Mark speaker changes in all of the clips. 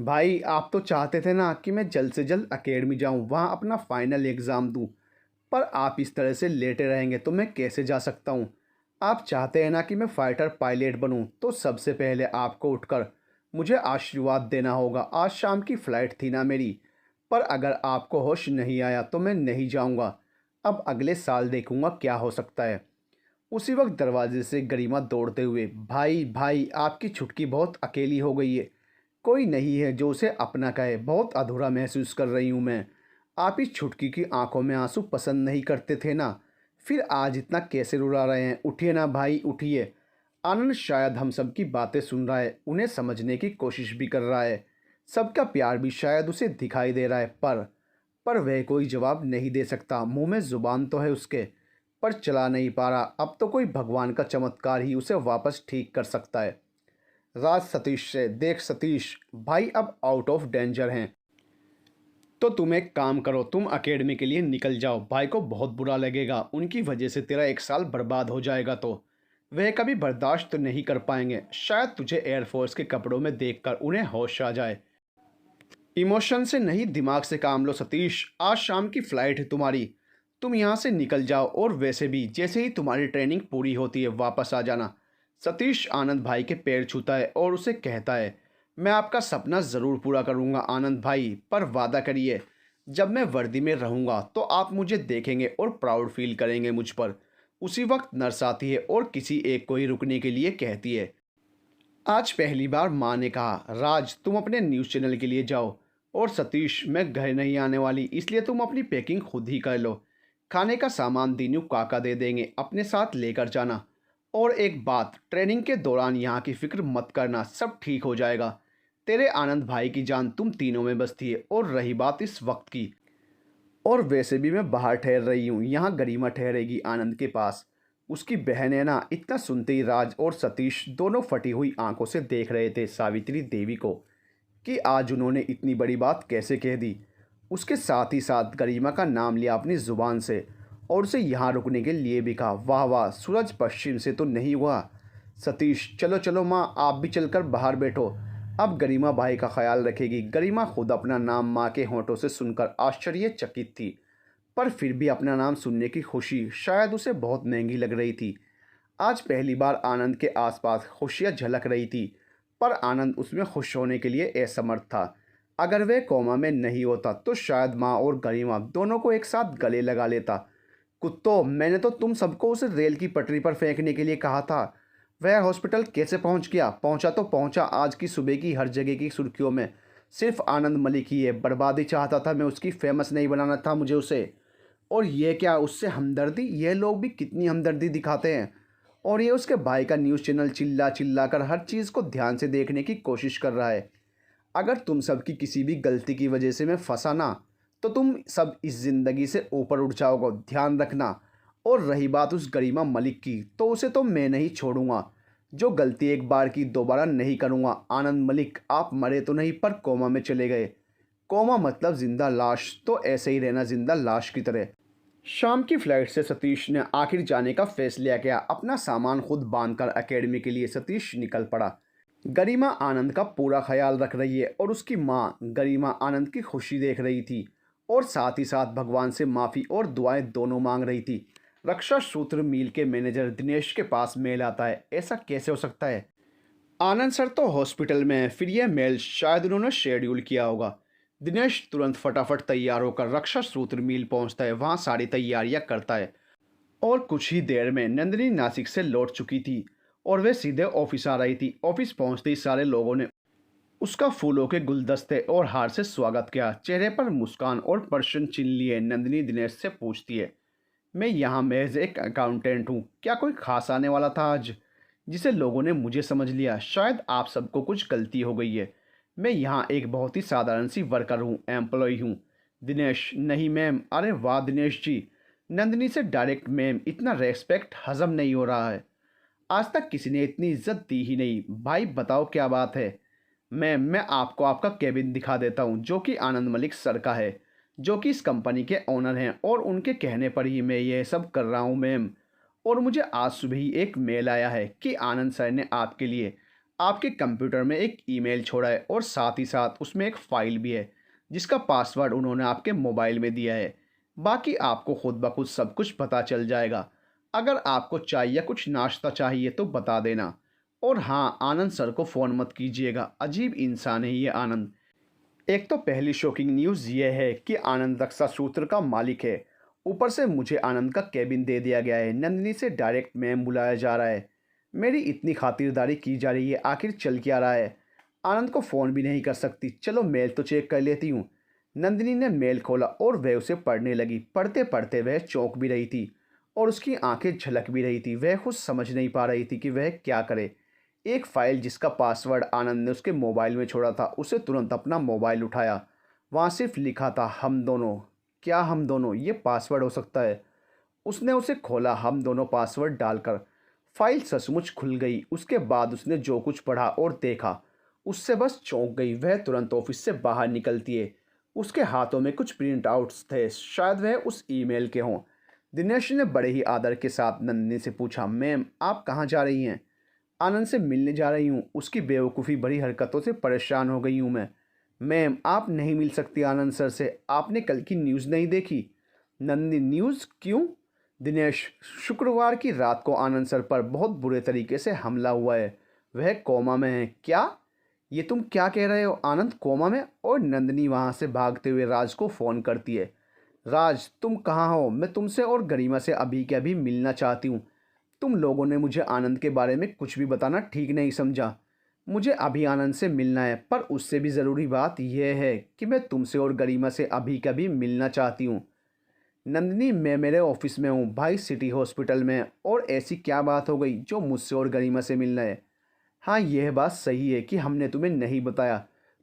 Speaker 1: भाई आप तो चाहते थे ना कि मैं जल्द से जल्द एकेडमी जाऊं, वहां अपना फाइनल एग्ज़ाम दूं। पर आप इस तरह से लेटे रहेंगे तो मैं कैसे जा सकता हूं। आप चाहते हैं ना कि मैं फाइटर पायलट बनूं, तो सबसे पहले आपको उठकर मुझे आशीर्वाद देना होगा। आज शाम की फ़्लाइट थी ना मेरी। पर अगर आपको होश नहीं आया तो मैं नहीं जाऊंगा। अब अगले साल देखूंगा क्या हो सकता है। उसी वक्त दरवाजे से गरिमा दौड़ते हुए, भाई भाई आपकी छुटकी बहुत अकेली हो गई है। कोई नहीं है जो उसे अपना कहे। बहुत अधूरा महसूस कर रही हूँ मैं। आप इस छुटकी की आंखों में आंसू पसंद नहीं करते थे ना, फिर आज इतना कैसे रुला रहे हैं। उठिए ना भाई उठिए। आनंद शायद हम सब की बातें सुन रहा है, उन्हें समझने की कोशिश भी कर रहा है। सबका प्यार भी शायद उसे दिखाई दे रहा है, पर वह कोई जवाब नहीं दे सकता। मुंह में जुबान तो है उसके, पर चला नहीं पा रहा। अब तो कोई भगवान का चमत्कार ही उसे वापस ठीक कर सकता है। राज सतीश से, देख सतीश भाई अब आउट ऑफ डेंजर हैं, तो तुम एक काम करो, तुम एकेडमी के लिए निकल जाओ। भाई को बहुत बुरा लगेगा, उनकी वजह से तेरा एक साल बर्बाद हो जाएगा। तो वह कभी बर्दाश्त तो नहीं कर पाएंगे। शायद तुझे एयरफोर्स के कपड़ों में देखकर उन्हें होश आ जाए। इमोशन से नहीं, दिमाग से काम लो सतीश। आज शाम की फ़्लाइट है तुम्हारी, तुम यहाँ से निकल जाओ। और वैसे भी जैसे ही तुम्हारी ट्रेनिंग पूरी होती है वापस आ जाना। सतीश आनंद भाई के पैर छूता है और उसे कहता है, मैं आपका सपना ज़रूर पूरा करूँगा आनंद भाई, पर वादा करिए जब मैं वर्दी में रहूँगा तो आप मुझे देखेंगे और प्राउड फील करेंगे मुझ पर। उसी वक्त नर्स आती है और किसी एक को ही रुकने के लिए कहती है। आज पहली बार माँ ने कहा, राज तुम अपने न्यूज़ चैनल के लिए जाओ, और सतीश मैं घर नहीं आने वाली, इसलिए तुम अपनी पैकिंग खुद ही कर लो। खाने का सामान दीनू काका दे देंगे, अपने साथ लेकर जाना। और एक बात, ट्रेनिंग के दौरान यहाँ की फिक्र मत करना, सब ठीक हो जाएगा। तेरे आनंद भाई की जान तुम तीनों में बसती है। और रही बात इस वक्त की, और वैसे भी मैं बाहर ठहर रही हूँ, यहाँ गरिमा ठहरेगी आनंद के पास। उसकी बहन है ना। इतना सुनते ही राज और सतीश दोनों फटी हुई आंखों से देख रहे थे सावित्री देवी को, कि आज उन्होंने इतनी बड़ी बात कैसे कह दी। उसके साथ ही साथ गरिमा का नाम लिया अपनी ज़ुबान से, और उसे यहाँ रुकने के लिए भी कहा। वाह वाह, सूरज पश्चिम से तो नहीं हुआ। सतीश चलो चलो माँ, आप भी चलकर बाहर बैठो। अब गरिमा भाई का ख्याल रखेगी। गरिमा खुद अपना नाम माँ के होंठों से सुनकर आश्चर्यचकित थी, पर फिर भी अपना नाम सुनने की खुशी शायद उसे बहुत महंगी लग रही थी। आज पहली बार आनंद के आसपास खुशियाँ झलक रही थी, पर आनंद उसमें खुश होने के लिए असमर्थ था। अगर वह कोमा में नहीं होता तो शायद माँ और गरिमा दोनों को एक साथ गले लगा लेता। कुत्तों, मैंने तो तुम सबको उसे रेल की पटरी पर फेंकने के लिए कहा था। वह हॉस्पिटल कैसे पहुंच गया? पहुंचा तो पहुंचा। आज की सुबह की हर जगह की सुर्खियों में सिर्फ आनंद मलिक ही है। बर्बादी चाहता था मैं उसकी, फेमस नहीं बनाना था मुझे उसे। और ये क्या, उससे हमदर्दी? ये लोग भी कितनी हमदर्दी दिखाते हैं। और ये उसके भाई का न्यूज़ चैनल चिल्ला चिल्ला कर हर चीज़ को ध्यान से देखने की कोशिश कर रहा है। अगर तुम सब की किसी भी गलती की वजह से मैं फंसा ना, तो तुम सब इस ज़िंदगी से ऊपर उठ जाओगे, ध्यान रखना। और रही बात उस गरिमा मलिक की, तो उसे तो मैं नहीं छोड़ूंगा। जो गलती एक बार की दोबारा नहीं करूँगा। आनंद मलिक आप मरे तो नहीं, पर कोमा में चले गए। कोमा मतलब जिंदा लाश, तो ऐसे ही रहना जिंदा लाश की तरह। शाम की फ्लाइट से सतीश ने आखिर जाने का फैसला किया। अपना सामान खुद बांधकर एकेडमी के लिए सतीश निकल पड़ा। गरिमा आनंद का पूरा ख्याल रख रही है, और उसकी माँ गरिमा आनंद की खुशी देख रही थी, और साथ ही साथ भगवान से माफ़ी और दुआएं दोनों मांग रही थी। रक्षा सूत्र मिल के मैनेजर दिनेश के पास मेल आता है। ऐसा कैसे हो सकता है? आनंद सर तो हॉस्पिटल में है, फिर यह मेल शायद उन्होंने शेड्यूल किया होगा। दिनेश तुरंत फटाफट तैयार होकर रक्षा सूत्र मिल पहुंचता है, वहां सारी तैयारियां करता है। और कुछ ही देर में नंदिनी नासिक से लौट चुकी थी, और वे सीधे ऑफिस आ रही थी। ऑफिस पहुंचते ही सारे लोगों ने उसका फूलों के गुलदस्ते और हार से स्वागत किया। चेहरे पर मुस्कान और प्रसन्न चिन्ह लिए नंदिनी दिनेश से पूछती है, मैं यहाँ महज एक अकाउंटेंट हूँ, क्या कोई खास आने वाला था आज जिसे लोगों ने मुझे समझ लिया? शायद आप सबको कुछ गलती हो गई है। मैं यहाँ एक बहुत ही साधारण सी वर्कर हूँ, एम्प्लॉय हूँ। दिनेश, नहीं मैम। अरे वाह दिनेश जी, नंदिनी से डायरेक्ट मैम, इतना रेस्पेक्ट हजम नहीं हो रहा है। आज तक किसी ने इतनी इज्जत दी ही नहीं। भाई बताओ क्या बात है? मैम, मैं आपको आपका केबिन दिखा देता हूँ, जो कि आनंद मलिक सर का है, जो कि इस कंपनी के ओनर हैं, और उनके कहने पर ही मैं ये सब कर रहा हूँ मैम। और मुझे आज सुबह ही एक मेल आया है कि आनंद सर ने आपके लिए आपके कंप्यूटर में एक ईमेल छोड़ा है और साथ ही साथ उसमें एक फ़ाइल भी है जिसका पासवर्ड उन्होंने आपके मोबाइल में दिया है। बाकी आपको खुद ब खुद सब कुछ पता चल जाएगा। अगर आपको चाय या कुछ नाश्ता चाहिए तो बता देना। और हाँ, आनंद सर को फ़ोन मत कीजिएगा, अजीब इंसान है ये आनंद। एक तो पहली शॉकिंग न्यूज़ ये है कि आनंद रक्षा सूत्र का मालिक है। ऊपर से मुझे आनंद का केबिन दे दिया गया है। नंदिनी से डायरेक्ट मैम बुलाया जा रहा है। मेरी इतनी खातिरदारी की जा रही है, आखिर चल क्या रहा है? आनंद को फ़ोन भी नहीं कर सकती। चलो मेल तो चेक कर लेती हूँ। नंदिनी ने मेल खोला और वह उसे पढ़ने लगी। पढ़ते पढ़ते वह चौंक भी रही थी और उसकी आंखें झलक भी रही थी। वह कुछ समझ नहीं पा रही थी कि वह क्या करे। एक फ़ाइल जिसका पासवर्ड आनंद ने उसके मोबाइल में छोड़ा था, उसे तुरंत अपना मोबाइल उठाया। वहाँ सिर्फ लिखा था हम दोनों। क्या हम दोनों? ये पासवर्ड हो सकता है। उसने उसे खोला, हम दोनों पासवर्ड डालकर। फाइल सचमुच खुल गई। उसके बाद उसने जो कुछ पढ़ा और देखा, उससे बस चौंक गई। वह तुरंत ऑफिस से बाहर निकलती है। उसके हाथों में कुछ प्रिंट आउट्स थे, शायद वह उस ईमेल के हों। दिनेश ने बड़े ही आदर के साथ नंदिनी से पूछा, मैम आप कहाँ जा रही हैं? आनंद से मिलने जा रही हूँ। उसकी बेवकूफ़ी भरी हरकतों से परेशान हो गई हूँ मैं। मैम आप नहीं मिल सकती आनंद सर से। आपने कल की न्यूज़ नहीं देखी? नंदिनी, न्यूज़ क्यों? दिनेश, शुक्रवार की रात को आनंद सर पर बहुत बुरे तरीके से हमला हुआ है। वह कोमा में है। क्या? ये तुम क्या कह रहे हो? आनंद कोमा में? और नंदिनी वहाँ से भागते हुए राज को फ़ोन करती है। राज तुम कहाँ हो? मैं तुमसे और गरिमा से अभी के अभी मिलना चाहती हूँ। तुम लोगों ने मुझे आनंद के बारे में कुछ भी बताना ठीक नहीं समझा। मुझे अभी आनंद से मिलना है, पर उससे भी ज़रूरी बात यह है कि मैं तुमसे और गरिमा से अभी कभी मिलना चाहती हूँ। नंदिनी, मैं मेरे ऑफिस में हूँ, भाई सिटी हॉस्पिटल में। और ऐसी क्या बात हो गई जो मुझसे और गरिमा से मिलना है? हाँ, यह बात सही है कि हमने तुम्हें नहीं बताया,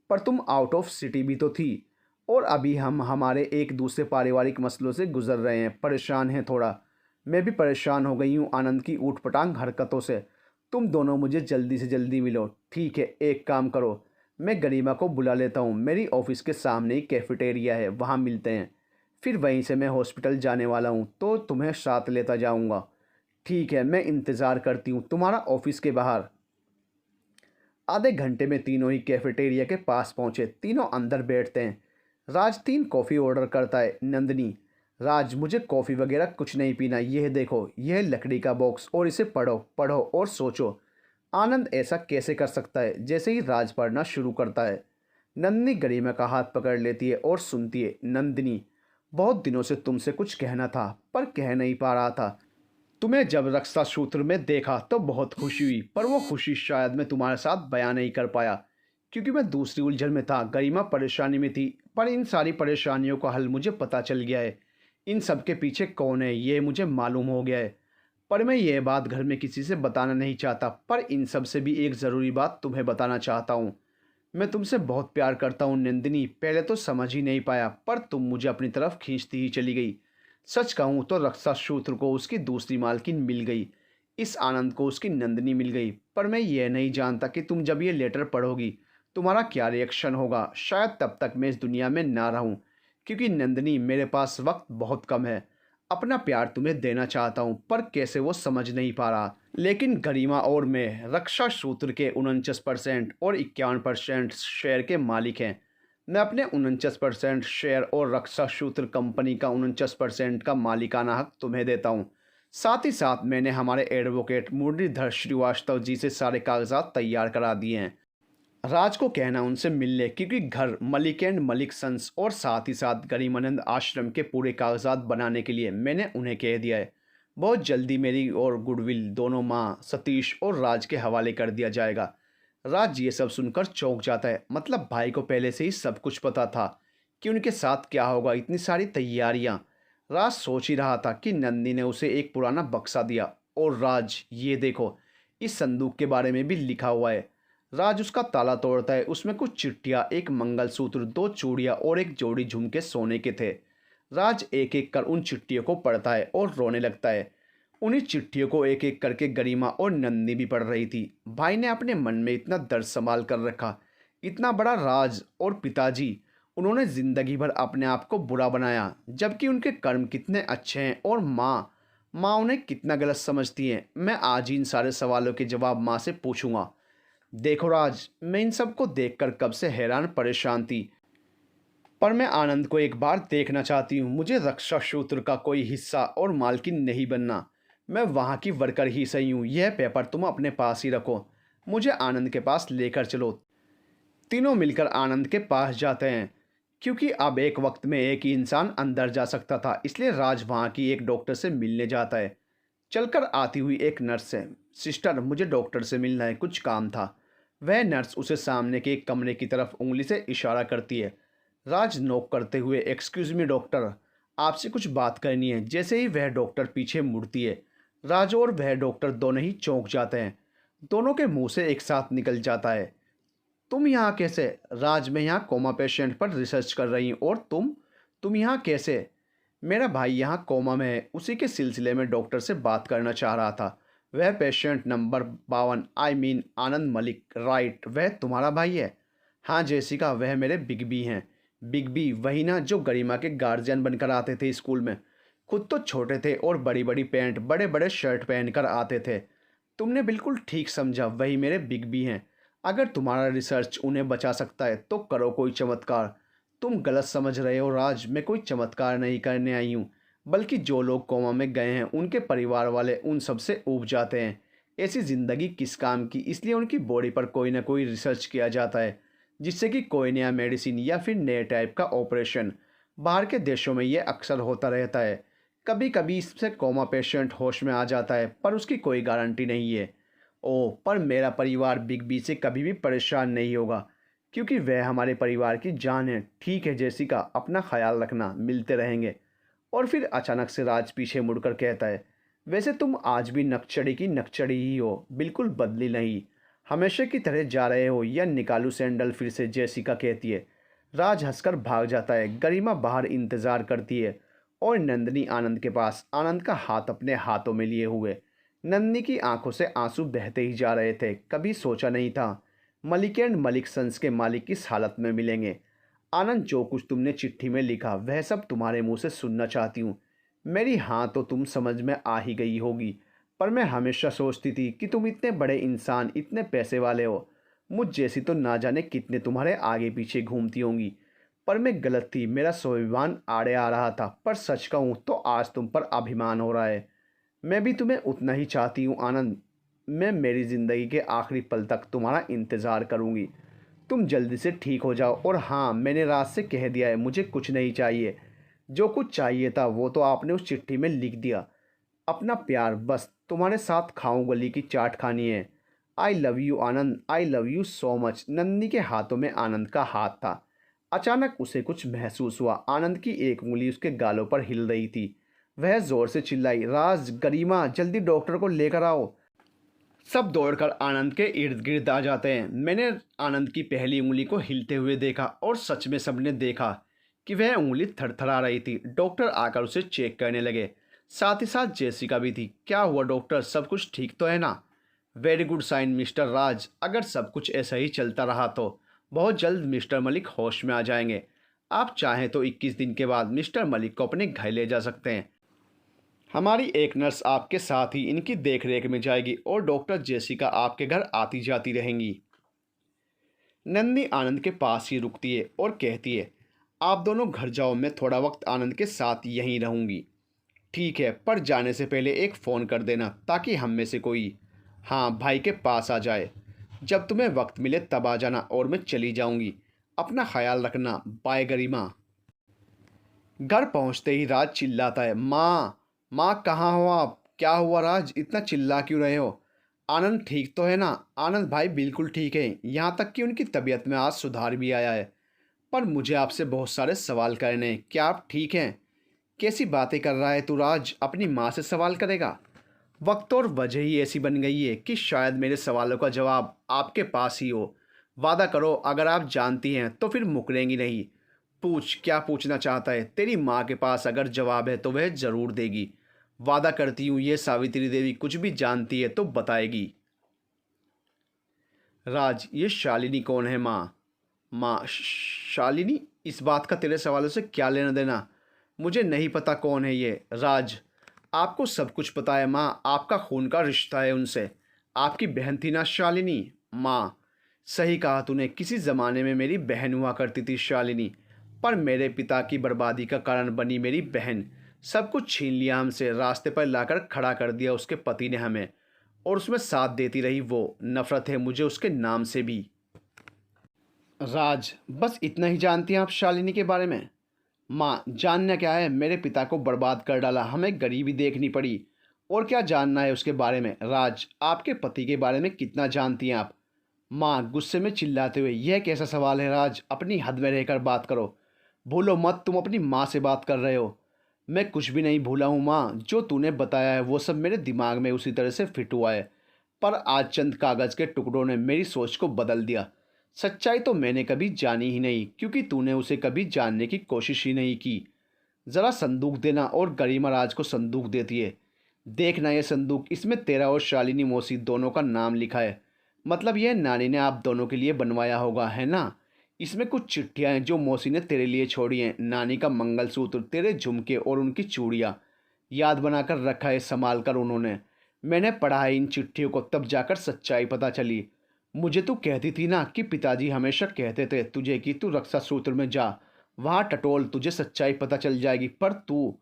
Speaker 1: पर तुम आउट ऑफ सिटी भी तो थी। और अभी हम हमारे एक दूसरे पारिवारिक मसलों से गुजर रहे हैं, परेशान हैं थोड़ा। मैं भी परेशान हो गई हूँ आनंद की ऊटपटांग हरकतों से। तुम दोनों मुझे जल्दी से जल्दी मिलो। ठीक है, एक काम करो, मैं गरिमा को बुला लेता हूँ। मेरी ऑफिस के सामने ही कैफेटेरिया है, वहाँ मिलते हैं। फिर वहीं से मैं हॉस्पिटल जाने वाला हूँ तो तुम्हें साथ लेता जाऊँगा। ठीक है, मैं इंतज़ार करती हूँ तुम्हारा ऑफिस के बाहर। आधे घंटे में तीनों ही कैफेटेरिया के पास पहुंचे। तीनों अंदर बैठते हैं। राज 3 कॉफ़ी ऑर्डर करता है। नंदिनी, राज मुझे कॉफ़ी वगैरह कुछ नहीं पीना। यह देखो, यह लकड़ी का बॉक्स, और इसे पढ़ो पढ़ो और सोचो। आनंद ऐसा कैसे कर सकता है? जैसे ही राज पढ़ना शुरू करता है, नंदिनी गरिमा का हाथ पकड़ लेती है और सुनती है। नंदिनी, बहुत दिनों से तुमसे कुछ कहना था पर कह नहीं पा रहा था। तुम्हें जब रक्षा सूत्र में देखा तो बहुत खुशी हुई, पर वो खुशी शायद मैं तुम्हारे साथ बयान नहीं कर पाया, क्योंकि मैं दूसरी उलझन में था। गरिमा परेशानी में थी, पर इन सारी परेशानियों का हल मुझे पता चल गया है। इन सब के पीछे कौन है ये मुझे मालूम हो गया है। पर मैं ये बात घर में किसी से बताना नहीं चाहता। पर इन सब से भी एक ज़रूरी बात तुम्हें बताना चाहता हूँ। मैं तुमसे बहुत प्यार करता हूँ नंदिनी। पहले तो समझ ही नहीं पाया, पर तुम मुझे अपनी तरफ खींचती ही चली गई। सच कहूँ तो रक्षा सूत्र को उसकी दूसरी मालकिन मिल गई, इस आनंद को उसकी नंदिनी मिल गई। पर मैं यह नहीं जानता कि तुम जब ये लेटर पढ़ोगी तुम्हारा क्या रिएक्शन होगा। शायद तब तक मैं इस दुनिया में ना रहूं, क्योंकि नंदिनी मेरे पास वक्त बहुत कम है। अपना प्यार तुम्हें देना चाहता हूँ, पर कैसे वो समझ नहीं पा रहा। लेकिन गरिमा और मैं रक्षा सूत्र के 49% और 51% शेयर के मालिक हैं। मैं अपने 49% शेयर और रक्षा सूत्र कंपनी का 49% का मालिकाना हक तुम्हें देता हूँ। साथ ही साथ मैंने हमारे एडवोकेट मुरलीधर श्रीवास्तव जी से सारे कागजात तैयार करा दिए हैं। राज को कहना उनसे मिल ले, क्योंकि घर मलिक एंड मलिक सन्स और साथ ही साथ गरिमानंद आश्रम के पूरे कागजात बनाने के लिए मैंने उन्हें कह दिया है। बहुत जल्दी मेरी और गुडविल दोनों माँ सतीश और राज के हवाले कर दिया जाएगा। राज ये सब सुनकर चौंक जाता है। मतलब भाई को पहले से ही सब कुछ पता था कि उनके साथ क्या होगा। इतनी सारी तैयारियाँ। राज सोच ही रहा था कि नंदी ने उसे एक पुराना बक्सा दिया। और राज, ये देखो, इस संदूक के बारे में भी लिखा हुआ है। राज उसका ताला तोड़ता है। उसमें कुछ चिट्ठियाँ, एक मंगलसूत्र, 2 चूड़ियाँ और एक जोड़ी झुमके सोने के थे। राज एक एक कर उन चिट्ठियों को पढ़ता है और रोने लगता है। उन्हीं चिट्ठियों को एक एक करके गरिमा और नंदिनी भी पढ़ रही थी। भाई ने अपने मन में इतना दर्द संभाल कर रखा। इतना बड़ा राज, और पिताजी, उन्होंने ज़िंदगी भर अपने आप को बुरा बनाया, जबकि उनके कर्म कितने अच्छे हैं। और माँ, माँ उन्हें कितना गलत समझती है। मैं आज ही इन सारे सवालों के जवाब माँ से पूछूंगा। देखो राज, मैं इन सबको देखकर कब से हैरान परेशान थी, पर मैं आनंद को एक बार देखना चाहती हूँ। मुझे रक्षा सूत्र का कोई हिस्सा और मालकिन नहीं बनना। मैं वहाँ की वर्कर ही सही हूँ। यह पेपर तुम अपने पास ही रखो, मुझे आनंद के पास लेकर चलो। तीनों मिलकर आनंद के पास जाते हैं। क्योंकि अब एक वक्त में एक ही इंसान अंदर जा सकता था, इसलिए राज वहाँ की एक डॉक्टर से मिलने जाता है। चलकर आती हुई एक नर्स है। सिस्टर, मुझे डॉक्टर से मिलना है, कुछ काम था। वह नर्स उसे सामने के एक कमरे की तरफ उंगली से इशारा करती है। राज नोक करते हुए, एक्सक्यूज़ मी डॉक्टर, आपसे कुछ बात करनी है। जैसे ही वह डॉक्टर पीछे मुड़ती है, राज और वह डॉक्टर दोनों ही चौंक जाते हैं। दोनों के मुंह से एक साथ निकल जाता है, तुम यहाँ कैसे? राज, मैं यहाँ कोमा पेशेंट पर रिसर्च कर रही हूँ। और तुम यहाँ कैसे? मेरा भाई यहाँ कोमा में है, उसी के सिलसिले में डॉक्टर से बात करना चाह रहा था। वह patient number 52, I mean Anand Malik, right, वह तुम्हारा भाई है? हाँ जेसिका, वह मेरे बिग बी हैं। बिग बी वही ना जो गरिमा के गार्जियन बनकर आते थे स्कूल में। खुद तो छोटे थे और बड़ी बड़ी पैंट, बड़े बड़े शर्ट पहनकर आते थे। तुमने बिल्कुल ठीक समझा, वही मेरे बिग बी हैं। अगर तुम्हारा रिसर्च उन्हें बचा सकता है तो करो कोई चमत्कार। तुम गलत समझ रहे हो राज, मैं कोई चमत्कार नहीं करने आई हूँ, बल्कि जो लोग कोमा में गए हैं उनके परिवार वाले उन सब से ऊब जाते हैं। ऐसी ज़िंदगी किस काम की, इसलिए उनकी बॉडी पर कोई ना कोई रिसर्च किया जाता है, जिससे कि कोई नया मेडिसिन या फिर नए टाइप का ऑपरेशन। बाहर के देशों में ये अक्सर होता रहता है। कभी कभी इससे कोमा पेशेंट होश में आ जाता है, पर उसकी कोई गारंटी नहीं है। ओह, पर मेरा परिवार बिग बी से कभी भी परेशान नहीं होगा, क्योंकि वह हमारे परिवार की जान है। ठीक है जेसिका, अपना ख्याल रखना, मिलते रहेंगे। और फिर अचानक से राज पीछे मुड़कर कहता है, वैसे तुम आज भी नकचड़ी की नकचड़ी ही हो, बिल्कुल बदली नहीं। हमेशा की तरह जा रहे हो या निकालू सैंडल फिर से? जेसिका कहती है। राज हंसकर भाग जाता है। गरिमा बाहर इंतज़ार करती है और नंदिनी आनंद के पास, आनंद का हाथ अपने हाथों में लिए हुए। नंदिनी की आंखों से आंसू बहते ही जा रहे थे। कभी सोचा नहीं था मलिक एंड मलिक सन्स के मालिक इस हालत में मिलेंगे। आनंद, जो कुछ तुमने चिट्ठी में लिखा वह सब तुम्हारे मुंह से सुनना चाहती हूँ। मेरी हाँ तो तुम समझ में आ ही गई होगी, पर मैं हमेशा सोचती थी कि तुम इतने बड़े इंसान, इतने पैसे वाले हो। मुझ जैसी तो ना जाने कितने तुम्हारे आगे पीछे घूमती होंगी। पर मैं गलत थी, मेरा स्वाभिमान आड़े आ रहा था। पर सच कहूँ तो आज तुम पर अभिमान हो रहा है। मैं भी तुम्हें उतना ही चाहती हूँ आनंद। मैं मेरी ज़िंदगी के आखिरी पल तक तुम्हारा इंतज़ार करूँगी। तुम जल्दी से ठीक हो जाओ। और हाँ, मैंने रात से कह दिया है, मुझे कुछ नहीं चाहिए। जो कुछ चाहिए था वो तो आपने उस चिट्ठी में लिख दिया। अपना प्यार, बस तुम्हारे साथ खाऊं गली की चाट खानी है। I love you Anand, I love you so much. Nandini के हाथों में आनंद का हाथ था। अचानक उसे कुछ महसूस हुआ। आनंद की एक उंगली उसके गालों पर हिल रही थी। वह जोर से चिल्लाई, राज, गरिमा, जल्दी डॉक्टर को लेकर आओ। सब दौड़कर आनंद के इर्द गिर्द आ जाते हैं। मैंने आनंद की पहली उंगली को हिलते हुए देखा और सच में सबने देखा कि वह उंगली थरथरा रही थी। डॉक्टर आकर उसे चेक करने लगे। साथ ही साथ जेसिका भी थी। क्या हुआ डॉक्टर, सब कुछ ठीक तो है ना? वेरी गुड साइन मिस्टर राज। अगर सब कुछ ऐसा ही चलता रहा तो बहुत जल्द मिस्टर मलिक होश में आ जाएंगे। आप चाहें तो 21 दिन के बाद मिस्टर मलिक को अपने घर ले जा सकते हैं। हमारी एक नर्स आपके साथ ही इनकी देखरेख में जाएगी और डॉक्टर जेसिका आपके घर आती जाती रहेंगी। नंदिनी आनंद के पास ही रुकती है और कहती है, आप दोनों घर जाओ, मैं थोड़ा वक्त आनंद के साथ यहीं रहूँगी। ठीक है, पर जाने से पहले एक फ़ोन कर देना ताकि हम में से कोई, हाँ, भाई के पास आ जाए। जब तुम्हें वक्त मिले तब आ जाना और मैं चली जाऊँगी। अपना ख्याल रखना, बाय गरिमा। घर पहुंचते ही राज चिल्लाता है, माँ, माँ कहाँ हो आप? क्या हुआ राज, इतना चिल्ला क्यों रहे हो? आनंद ठीक तो है ना? आनंद भाई बिल्कुल ठीक है, यहाँ तक कि उनकी तबीयत में आज सुधार भी आया है। पर मुझे आपसे बहुत सारे सवाल करने हैं। क्या आप ठीक हैं? कैसी बातें कर रहा है तू राज, अपनी माँ से सवाल करेगा? वक्त और वजह ही ऐसी बन गई है कि शायद मेरे सवालों का जवाब आपके पास ही हो। वादा करो, अगर आप जानती हैं तो फिर मुकरेंगी नहीं। पूछ, क्या पूछना चाहता है? तेरी माँ के पास अगर जवाब है तो वह ज़रूर देगी। वादा करती हूँ ये सावित्री देवी कुछ भी जानती है तो बताएगी। राज, ये शालिनी कौन है माँ? माँ, शालिनी? इस बात का तेरे सवालों से क्या लेना देना? मुझे नहीं पता कौन है ये। राज, आपको सब कुछ पता है माँ, आपका खून का रिश्ता है उनसे। आपकी बहन थी ना शालिनी? माँ, सही कहा तूने, किसी ज़माने में मेरी बहन हुआ करती थी शालिनी, पर मेरे पिता की बर्बादी का कारण बनी मेरी बहन। सब कुछ छीन लिया हमसे, रास्ते पर लाकर खड़ा कर दिया उसके पति ने हमें, और उसमें साथ देती रही वो। नफ़रत है मुझे उसके नाम से भी। राज, बस इतना ही जानती हैं आप शालिनी के बारे में? माँ, जानना क्या है, मेरे पिता को बर्बाद कर डाला, हमें गरीबी देखनी पड़ी। और क्या जानना है उसके बारे में? राज, आपके पति के बारे में कितना जानती हैं आप? माँ, गुस्से में चिल्लाते हुए, यह कैसा सवाल है राज, अपनी हद में रहकर बात करो। भूलो मत, तुम अपनी माँ से बात कर रहे हो। मैं कुछ भी नहीं भूला हूँ माँ, जो तूने बताया है वो सब मेरे दिमाग में उसी तरह से फिट हुआ है। पर आज चंद कागज़ के टुकड़ों ने मेरी सोच को बदल दिया। सच्चाई तो मैंने कभी जानी ही नहीं, क्योंकि तूने उसे कभी जानने की कोशिश ही नहीं की। ज़रा संदूक देना, और गरिमा राज को संदूक देती है। देखना ये संदूक, इसमें तेरा और शालिनी मौसी दोनों का नाम लिखा है। मतलब यह नानी ने आप दोनों के लिए बनवाया होगा, है ना? इसमें कुछ चिट्ठियाँ हैं जो मौसी ने तेरे लिए छोड़ी हैं। नानी का मंगलसूत्र, तेरे झुमके और उनकी चूड़ियाँ याद बनाकर रखा है संभाल कर उन्होंने। मैंने पढ़ा है इन चिट्ठियों को, तब जाकर सच्चाई पता चली। मुझे तू कहती थी ना कि पिताजी हमेशा कहते थे तुझे कि तू रक्षा सूत्र में जा, वहाँ टटोल, तुझे सच्चाई पता चल जाएगी। पर तू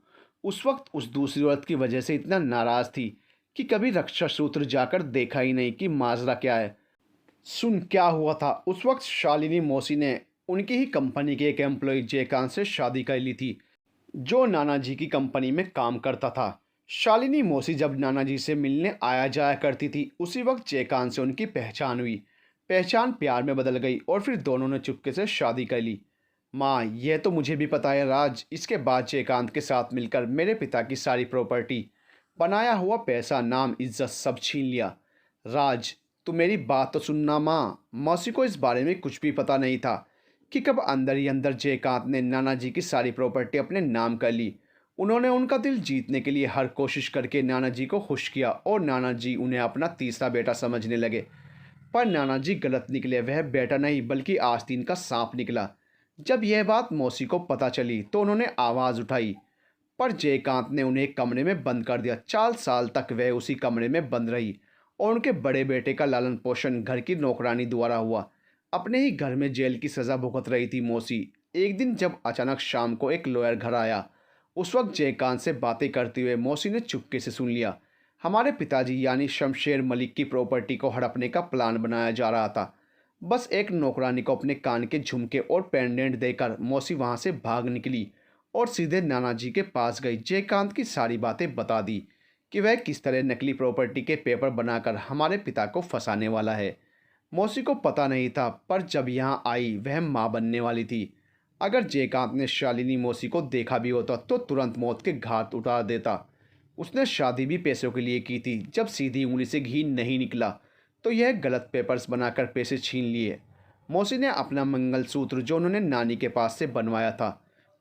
Speaker 1: उस वक्त उस दूसरी औरत की वजह से इतना नाराज़ थी कि कभी रक्षा सूत्र जाकर देखा ही नहीं कि माजरा क्या है। सुन क्या हुआ था। उस वक्त शालिनी मौसी ने उनकी ही कंपनी के एक एम्प्लॉय जयकांत से शादी कर ली थी, जो नाना जी की कंपनी में काम करता था। शालिनी मौसी जब नाना जी से मिलने आया जाया करती थी, उसी वक्त जयकांत से उनकी पहचान हुई। पहचान प्यार में बदल गई और फिर दोनों ने चुपके से शादी कर ली। माँ, यह तो मुझे भी पता है राज। इसके बाद जयकांत के साथ मिलकर मेरे पिता की सारी प्रॉपर्टी, बनाया हुआ पैसा, नाम, इज्जत सब छीन लिया। राज, तू मेरी बात तो सुनना माँ। मौसी को इस बारे में कुछ भी पता नहीं था कि कब अंदर ही अंदर जयकांत ने नाना जी की सारी प्रॉपर्टी अपने नाम कर ली। उन्होंने उनका दिल जीतने के लिए हर कोशिश करके नाना जी को खुश किया, और नाना जी उन्हें अपना तीसरा बेटा समझने लगे। पर नाना जी गलत निकले, वह बेटा नहीं बल्कि आस्तीन का सांप निकला। जब यह बात मौसी को पता चली तो उन्होंने आवाज़ उठाई, पर जयकांत ने उन्हें एक कमरे में बंद कर दिया। 4 साल तक वह उसी कमरे में बंद रही, और उनके बड़े बेटे का लालन पोषण घर की नौकरानी द्वारा हुआ। अपने ही घर में जेल की सज़ा भुगत रही थी मौसी। एक दिन जब अचानक शाम को एक लॉयर घर आया, उस वक्त जयकांत से बातें करते हुए मौसी ने चुपके से सुन लिया। हमारे पिताजी यानी शमशेर मलिक की प्रॉपर्टी को हड़पने का प्लान बनाया जा रहा था। बस एक नौकरानी को अपने कान के झुमके और पेंडेंट देकर मौसी वहां से भाग निकली और सीधे नाना जी के पास गई। जयकांत की सारी बातें बता दी कि वह किस तरह नकली प्रॉपर्टी के पेपर बनाकर हमारे पिता को फंसाने वाला है। मौसी को पता नहीं था, पर जब यहाँ आई वह माँ बनने वाली थी। अगर जयकांत ने शालिनी मौसी को देखा भी होता तो तुरंत मौत के घाट उतार देता। उसने शादी भी पैसों के लिए की थी। जब सीधी उंगली से घी नहीं निकला तो यह गलत पेपर्स बनाकर पैसे छीन लिए। मौसी ने अपना मंगलसूत्र जो उन्होंने नानी के पास से बनवाया था,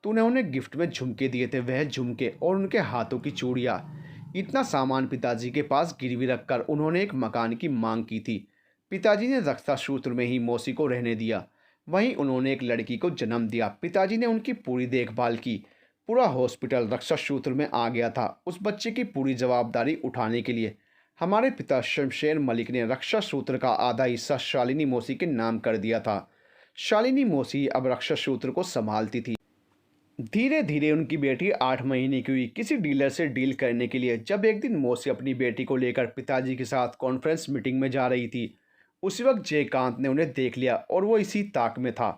Speaker 1: तूने उन्हें गिफ्ट में झुमके दिए थे, वह झुमके और उनके हाथों की चूड़ियाँ, इतना सामान पिताजी के पास गिरवी रखकर उन्होंने एक मकान की मांग की थी। पिताजी ने रक्षा सूत्र में ही मौसी को रहने दिया। वहीं उन्होंने एक लड़की को जन्म दिया। पिताजी ने उनकी पूरी देखभाल की। पूरा हॉस्पिटल रक्षा सूत्र में आ गया था उस बच्चे की पूरी जवाबदारी उठाने के लिए। हमारे पिता शमशेर मलिक ने रक्षा सूत्र का आधा हिस्सा शालिनी मौसी के नाम कर दिया था। शालिनी मौसी अब रक्षा सूत्र को संभालती थी। धीरे धीरे उनकी बेटी 8 महीने की हुई। किसी डीलर से डील करने के लिए जब एक दिन मौसी अपनी बेटी को लेकर पिताजी के साथ कॉन्फ्रेंस मीटिंग में जा रही थी, उसी वक्त जयकांत ने उन्हें देख लिया और वो इसी ताक में था,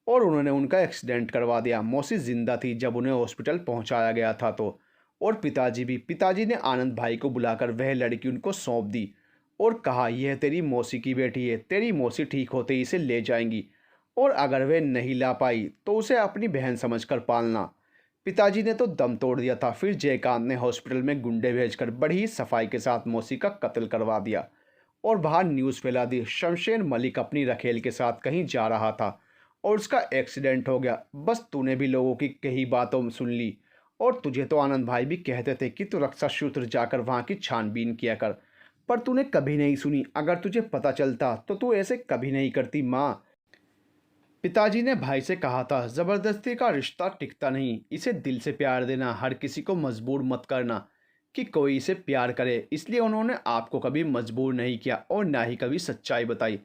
Speaker 1: और उन्होंने उनका एक्सीडेंट करवा दिया। मौसी जिंदा थी जब उन्हें हॉस्पिटल पहुंचाया गया था तो, और पिताजी भी। पिताजी ने आनंद भाई को बुलाकर वह लड़की उनको सौंप दी और कहा, यह तेरी मौसी की बेटी है, तेरी मौसी ठीक होते ही इसे ले जाएंगी, और अगर वह नहीं ला पाई तो उसे अपनी बहन समझकर पालना। पिताजी ने तो दम तोड़ दिया था। फिर जयकांत ने हॉस्पिटल में गुंडे भेजकर बड़ी ही सफाई के साथ मौसी का कत्ल करवा दिया और बाहर न्यूज़ फैला दी, शमशेर मलिक अपनी रखेल के साथ कहीं जा रहा था और उसका एक्सीडेंट हो गया। बस तूने भी लोगों की कही बातों सुन ली, और तुझे तो आनंद भाई भी कहते थे कि तू रक्षा सूत्र जाकर वहाँ की छानबीन किया कर, पर तूने कभी नहीं सुनी। अगर तुझे पता चलता तो तू ऐसे कभी नहीं करती माँ। पिताजी ने भाई से कहा था, ज़बरदस्ती का रिश्ता टिकता नहीं, इसे दिल से प्यार देना, हर किसी को मजबूर मत करना कि कोई इसे प्यार करे। इसलिए उन्होंने आपको कभी मजबूर नहीं किया और ना ही कभी सच्चाई बताई।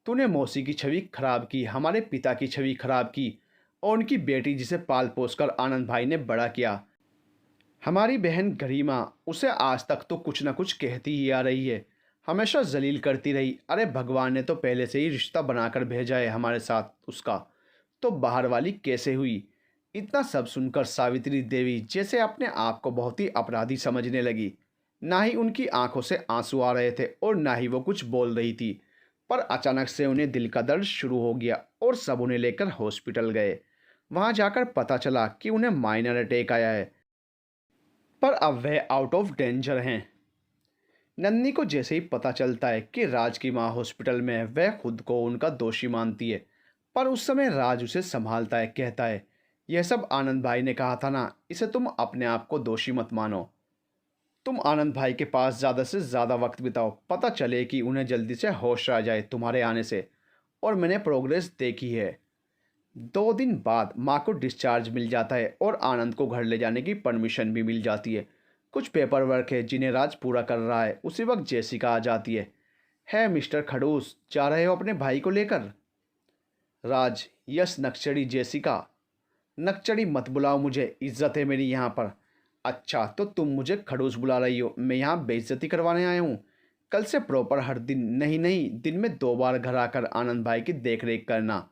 Speaker 1: तूने मौसी की छवि खराब की, हमारे पिता की छवि खराब की और उनकी बेटी जिसे पाल पोस कर आनंद भाई ने बड़ा किया। हमारी बहन गरिमा, उसे आज तक तो कुछ ना कुछ कहती ही आ रही है, हमेशा जलील करती रही। अरे भगवान ने तो पहले से ही रिश्ता बनाकर भेजा है हमारे साथ उसका, तो बाहर वाली कैसे हुई? इतना सब सुनकर सावित्री देवी जैसे अपने आप को बहुत ही अपराधी समझने लगी। ना ही उनकी आंखों से आंसू आ रहे थे और ना ही वो कुछ बोल रही थी, पर अचानक से उन्हें दिल का दर्द शुरू हो गया और सब उन्हें लेकर हॉस्पिटल गए। वहां जाकर पता चला कि उन्हें माइनर अटैक आया है, पर अब वह आउट ऑफ डेंजर हैं। नन्ही को जैसे ही पता चलता है कि राज की माँ हॉस्पिटल में है, वह खुद को उनका दोषी मानती है। पर उस समय राज उसे संभालता है, कहता है, यह सब आनंद भाई ने कहा था ना, इसे तुम अपने आप को दोषी मत मानो। तुम आनंद भाई के पास ज़्यादा से ज़्यादा वक्त बिताओ, पता चले कि उन्हें जल्दी से होश आ जाए तुम्हारे आने से। और मैंने प्रोग्रेस देखी है। 2 दिन बाद माँ को डिस्चार्ज मिल जाता है और आनंद को घर ले जाने की परमिशन भी मिल जाती है। कुछ पेपर वर्क है जिन्हें राज पूरा कर रहा है। उसी वक्त जेसिका आ जाती है मिस्टर खड़ूस, जा रहे हो अपने भाई को लेकर? राज, यस नक्सड़ी जेसिका। नक्सड़ी मत बुलाओ मुझे, इज्जत है मेरी यहाँ पर। अच्छा तो तुम मुझे खड़ूस बुला रही हो, मैं यहाँ बेइज्जती करवाने आया हूँ? कल से प्रॉपर हर दिन, नहीं नहीं, दिन में 2 बार घर आकर आनंद भाई की देख रेख करना।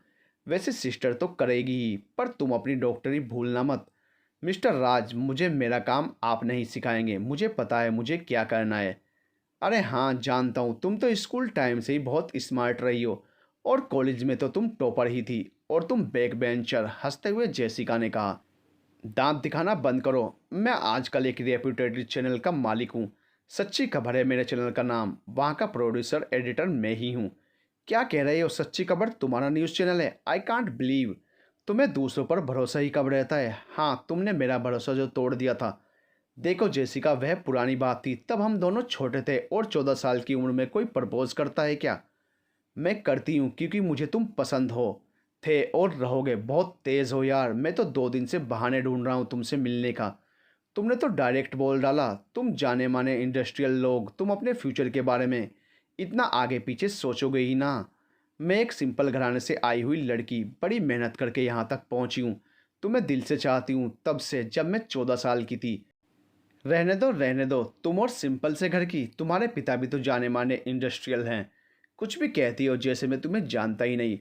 Speaker 1: वैसे सिस्टर तो करेगी ही, पर तुम अपनी डॉक्टरी भूलना मत। मिस्टर राज, मुझे मेरा काम आप नहीं सिखाएंगे, मुझे पता है मुझे क्या करना है। अरे हाँ जानता हूँ, तुम तो स्कूल टाइम से ही बहुत स्मार्ट रही हो और कॉलेज में तो तुम टॉपर ही थी और तुम बैक बेंचर, हंसते हुए जेसिका ने कहा। दांत दिखाना बंद करो, मैं आजकल एक रेप्यूटेड चैनल का मालिक हूँ। सच्ची खबर है मेरे चैनल का नाम, वहाँ का प्रोड्यूसर एडिटर मैं ही हूँ। क्या कह रहे हो, सच्ची खबर तुम्हारा न्यूज़ चैनल है? I can't believe. तुम्हें दूसरों पर भरोसा ही कब रहता है? हाँ, तुमने मेरा भरोसा जो तोड़ दिया था। देखो जेसिका, वह पुरानी बात थी, तब हम दोनों छोटे थे और 14 साल की उम्र में कोई प्रपोज करता है क्या? मैं करती हूँ क्योंकि मुझे तुम पसंद हो, थे और रहोगे। बहुत तेज़ हो यार, मैं तो 2 दिन से बहाने ढूंढ रहा हूँ तुमसे मिलने का। तुमने तो डायरेक्ट बोल डाला। तुम जाने माने इंडस्ट्रियल लोग, तुम अपने फ्यूचर के बारे में इतना आगे पीछे सोचोगे ही ना। मैं एक सिंपल घराने से आई हुई लड़की, बड़ी मेहनत करके यहाँ तक पहुँची हूँ। तुम्हें दिल से चाहती हूँ तब से, जब मैं 14 साल की थी। रहने दो रहने दो, तुम और सिंपल से घर की, तुम्हारे पिता भी तो जाने माने इंडस्ट्रियल हैं। कुछ भी कहती हो जैसे मैं तुम्हें जानता ही नहीं।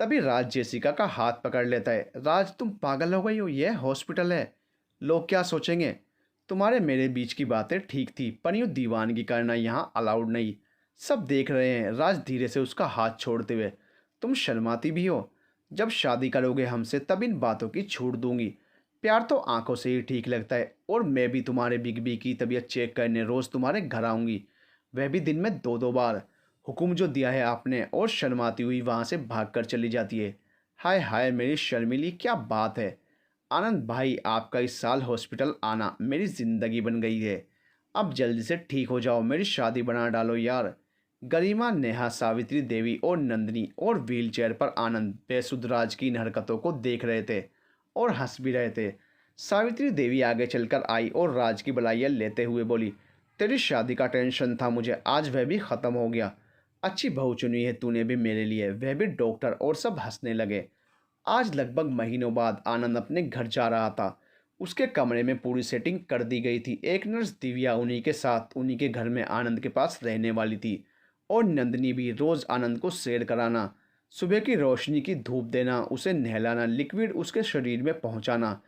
Speaker 1: तभी राज जेसिका का हाथ पकड़ लेता है। राज, तुम पागल हो गई हो, यह हॉस्पिटल है, लोग क्या सोचेंगे? तुम्हारे मेरे बीच की बातें ठीक थी, पर यूँ दीवानगी करना यहाँ अलाउड नहीं। सब देख रहे हैं। राज धीरे से उसका हाथ छोड़ते हुए, तुम शर्माती भी हो। जब शादी करोगे हमसे तब इन बातों की छूट दूंगी। प्यार तो आंखों से ही ठीक लगता है और मैं भी तुम्हारे बिग बी की तबीयत चेक करने रोज़ तुम्हारे घर आऊँगी, वह भी दिन में 2-2 बार। हुक्म जो दिया है आपने। और शर्माती हुई वहाँ से भागकर चली जाती है। हाय हाय मेरी शर्मिली, क्या बात है। आनंद भाई, आपका इस साल हॉस्पिटल आना मेरी ज़िंदगी बन गई है। अब जल्दी से ठीक हो जाओ, मेरी शादी बना डालो यार। गरिमा, नेहा, सावित्री देवी और नंदिनी और व्हीलचेयर पर आनंद बेसुध राज की इन हरकतों को देख रहे थे और हंस भी रहे थे। सावित्री देवी आगे चलकर आई और राज की बलाइयाँ लेते हुए बोली, तेरी शादी का टेंशन था मुझे, आज वह भी ख़त्म हो गया। अच्छी बहू चुनी है तूने भी मेरे लिए, वह भी डॉक्टर। और सब हंसने लगे। आज लगभग महीनों बाद आनंद अपने घर जा रहा था। उसके कमरे में पूरी सेटिंग कर दी गई थी। एक नर्स दिव्या उन्हीं के साथ उन्हीं के घर में आनंद के पास रहने वाली थी और नंदिनी भी रोज़ आनंद को सैर कराना, सुबह की रोशनी की धूप देना, उसे नहलाना, लिक्विड उसके शरीर में पहुंचाना,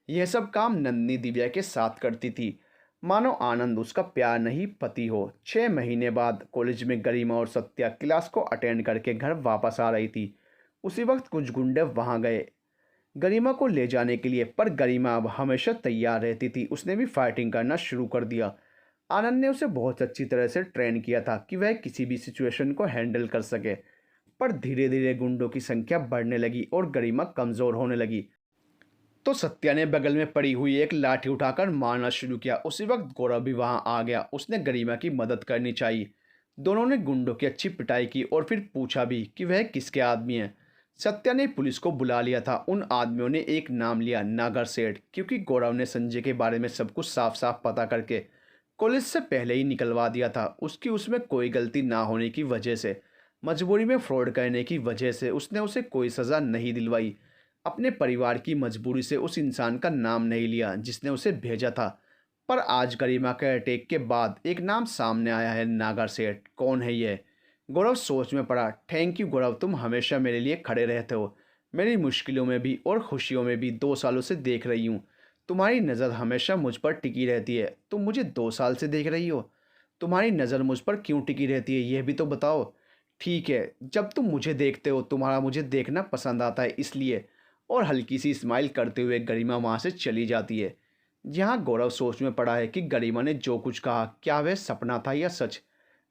Speaker 1: यह सब काम नंदिनी दिव्या के साथ करती थी, मानो आनंद उसका प्यार नहीं पति हो। 6 महीने बाद कॉलेज में गरिमा और सत्या क्लास को अटेंड करके घर वापस आ रही थी। उसी वक्त कुछ गुंडे वहां गए गरिमा को ले जाने के लिए, पर गरिमा अब हमेशा तैयार रहती थी। उसने भी फाइटिंग करना शुरू कर दिया। आनंद ने उसे बहुत अच्छी तरह से ट्रेन किया था कि वह किसी भी सिचुएशन को हैंडल कर सके। पर धीरे धीरे गुंडों की संख्या बढ़ने लगी और गरिमा कमज़ोर होने लगी। तो सत्या ने बगल में पड़ी हुई एक लाठी उठाकर मारना शुरू किया। उसी वक्त गौरव भी वहां आ गया। उसने गरिमा की मदद करनी चाहिए। दोनों ने गुंडों की अच्छी पिटाई की और फिर पूछा भी कि वह किसके आदमी हैं। सत्या ने पुलिस को बुला लिया था। उन आदमियों ने एक नाम लिया, नागर सेठ, क्योंकि गौरव ने संजय के बारे में सब कुछ साफ साफ पता करके कॉलेज से पहले ही निकलवा दिया था, उसकी उसमें कोई गलती ना होने की वजह से। मजबूरी में फ्रॉड करने की वजह से उसने उसे कोई सज़ा नहीं दिलवाई। अपने परिवार की मजबूरी से उस इंसान का नाम नहीं लिया जिसने उसे भेजा था। पर आज गरिमा के अटैक के बाद एक नाम सामने आया है, नागर सेठ। कौन है ये? गौरव सोच में पड़ा। थैंक यू गौरव, तुम हमेशा मेरे लिए खड़े रहते हो। मेरी मुश्किलों में भी और खुशियों में भी 2 सालों से देख रही हूँ। तुम्हारी नज़र हमेशा मुझ पर टिकी रहती है। तुम मुझे 2 साल से देख रही हो। तुम्हारी नज़र मुझ पर क्यों टिकी रहती है, यह भी तो बताओ। ठीक है, जब तुम मुझे देखते हो तुम्हारा मुझे देखना पसंद आता है इसलिए। और हल्की सी स्माइल करते हुए गरिमा वहाँ से चली जाती है। यहाँ गौरव सोच में पड़ा है कि गरिमा ने जो कुछ कहा क्या वह सपना था या सच।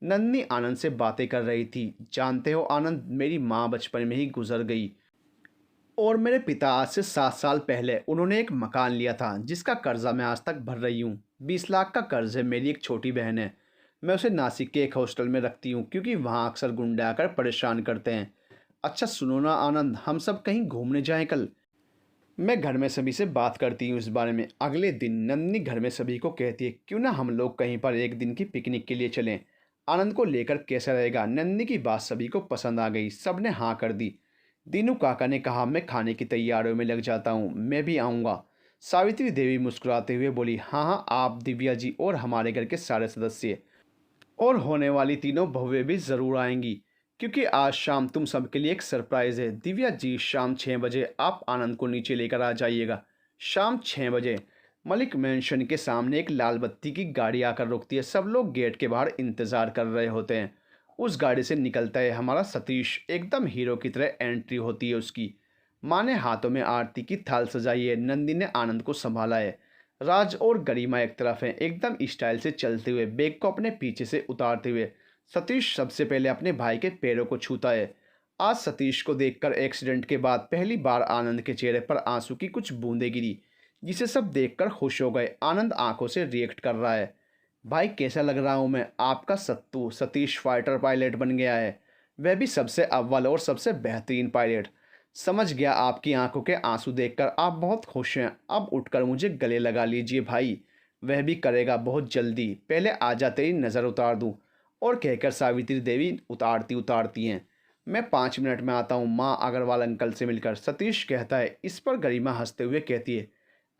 Speaker 1: नंदनी आनंद से बातें कर रही थी। जानते हो आनंद, मेरी माँ बचपन में ही गुजर गई और मेरे पिता आज से 7 साल पहले उन्होंने एक मकान लिया था जिसका कर्जा मैं आज तक भर रही हूँ। 20 लाख का कर्ज है। मेरी एक छोटी बहन है। मैं उसे नासिक के एक हॉस्टल में रखती हूँ क्योंकि वहाँ अक्सर गुंडे आकर परेशान करते हैं। अच्छा सुनो ना आनंद, हम सब कहीं घूमने जाएं कल। मैं घर में सभी से बात करती हूँ इस बारे में। अगले दिन नंदनी घर में सभी को कहती है, क्यों ना हम लोग कहीं पर एक दिन की पिकनिक के लिए चलें। आनंद को लेकर कैसा रहेगा? नंदनी की बात सभी को पसंद आ गई। सब ने हाँ कर दी। दीनू काका ने कहा, मैं खाने की तैयारियों में लग जाता हूँ, मैं भी आऊँगा। सावित्री देवी मुस्कुराते हुए बोली, हाँ हाँ, आप, दिव्या जी और हमारे घर के सारे सदस्य और होने वाली तीनों बहुएं भी ज़रूर आएंगी क्योंकि आज शाम तुम सबके लिए एक सरप्राइज़ है। दिव्या जी, शाम 6 बजे आप आनंद को नीचे लेकर आ जाइएगा। शाम 6 बजे मलिक मैंशन के सामने एक लाल बत्ती की गाड़ी आकर रुकती है। सब लोग गेट के बाहर इंतज़ार कर रहे होते हैं। उस गाड़ी से निकलता है हमारा सतीश। एकदम हीरो की तरह एंट्री होती है उसकी। माँ ने हाथों में आरती की थाल सजाई है। नंदी ने आनंद को संभाला है। राज और गरिमा एक तरफ हैं, एकदम स्टाइल से चलते हुए, बैग को अपने पीछे से उतारते हुए। सतीश सबसे पहले अपने भाई के पैरों को छूता है। आज सतीश को देखकर एक्सीडेंट के बाद पहली बार आनंद के चेहरे पर आंसू की कुछ बूंदें गिरी, जिसे सब देखकर खुश हो गए। आनंद आंखों से रिएक्ट कर रहा है। भाई कैसा लग रहा हूँ मैं? आपका सत्तू सतीश फाइटर पायलट बन गया है, वह भी सबसे अव्वल और सबसे बेहतरीन पायलट। समझ गया, आपकी आंखों के आंसू देखकर आप बहुत खुश हैं। अब उठकर मुझे गले लगा लीजिए भाई। वह भी करेगा बहुत जल्दी। पहले आजा तेरी नज़र उतार दूं। और कहकर सावित्री देवी उतारती उतारती हैं। मैं 5 मिनट में आता हूँ माँ, अग्रवाल अंकल से मिलकर, सतीश कहता है। इस पर गरिमा हंसते हुए कहती है,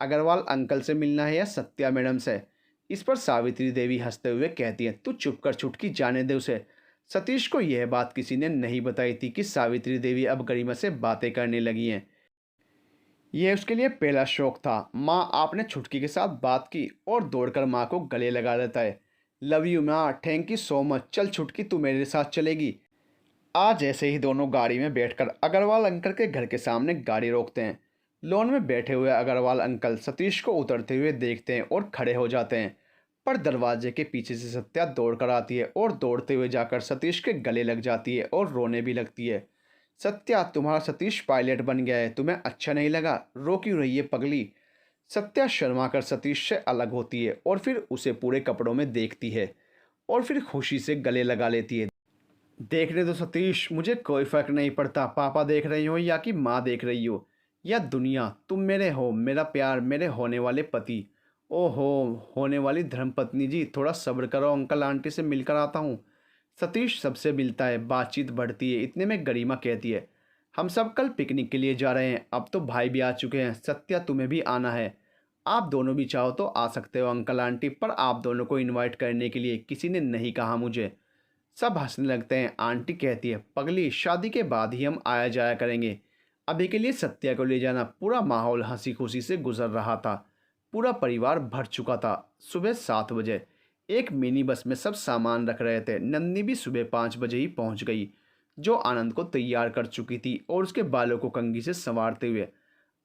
Speaker 1: अग्रवाल अंकल से मिलना है या सत्या मैडम से? इस पर सावित्री देवी हंसते हुए कहती है, तू चुप कर छुटकी, जाने दे उसे। सतीश को यह बात किसी ने नहीं बताई थी कि सावित्री देवी अब गरिमा से बातें करने लगी हैं। यह उसके लिए पहला शौक था। माँ, आपने छुटकी के साथ बात की? और दौड़कर माँ को गले लगा लेता है। लव यू माँ, थैंक यू सो मच। चल छुटकी, तू मेरे साथ चलेगी। आज ऐसे ही दोनों गाड़ी में बैठकर अग्रवाल अंकल के घर के सामने गाड़ी रोकते हैं। लॉन में बैठे हुए अग्रवाल अंकल सतीश को उतरते हुए देखते हैं और खड़े हो जाते हैं। पर दरवाजे के पीछे से सत्या दौड़ कर आती है और दौड़ते हुए जाकर सतीश के गले लग जाती है और रोने भी लगती है। सत्या, तुम्हारा सतीश पायलट बन गया है, तुम्हें अच्छा नहीं लगा? रो क्यों रही है पगली? सत्या शर्मा कर सतीश से अलग होती है और फिर उसे पूरे कपड़ों में देखती है और फिर खुशी से गले लगा लेती है। देखने दो सतीश, मुझे कोई फ़र्क नहीं पड़ता पापा देख रही हो या कि माँ देख रही हो या दुनिया। तुम मेरे हो, मेरा प्यार, मेरे होने वाले पति। ओहो, होने वाली धर्मपत्नी जी, थोड़ा सब्र करो, अंकल आंटी से मिलकर आता हूँ। सतीश सबसे मिलता है, बातचीत बढ़ती है। इतने में गरिमा कहती है, हम सब कल पिकनिक के लिए जा रहे हैं। अब तो भाई भी आ चुके हैं। सत्या, तुम्हें भी आना है। आप दोनों भी चाहो तो आ सकते हो अंकल आंटी, पर आप दोनों को इनवाइट करने के लिए किसी ने नहीं कहा मुझे। सब हंसने लगते हैं। आंटी कहती है, पगली, शादी के बाद ही हम आया जाया करेंगे, अभी के लिए सत्या को ले जाना। पूरा माहौल हंसी खुशी से गुजर रहा था। पूरा परिवार भर चुका था। सुबह 7 बजे एक मिनी बस में सब सामान रख रहे थे। नंदनी भी सुबह 5 बजे ही पहुंच गई, जो आनंद को तैयार कर चुकी थी और उसके बालों को कंघी से संवारते हुए।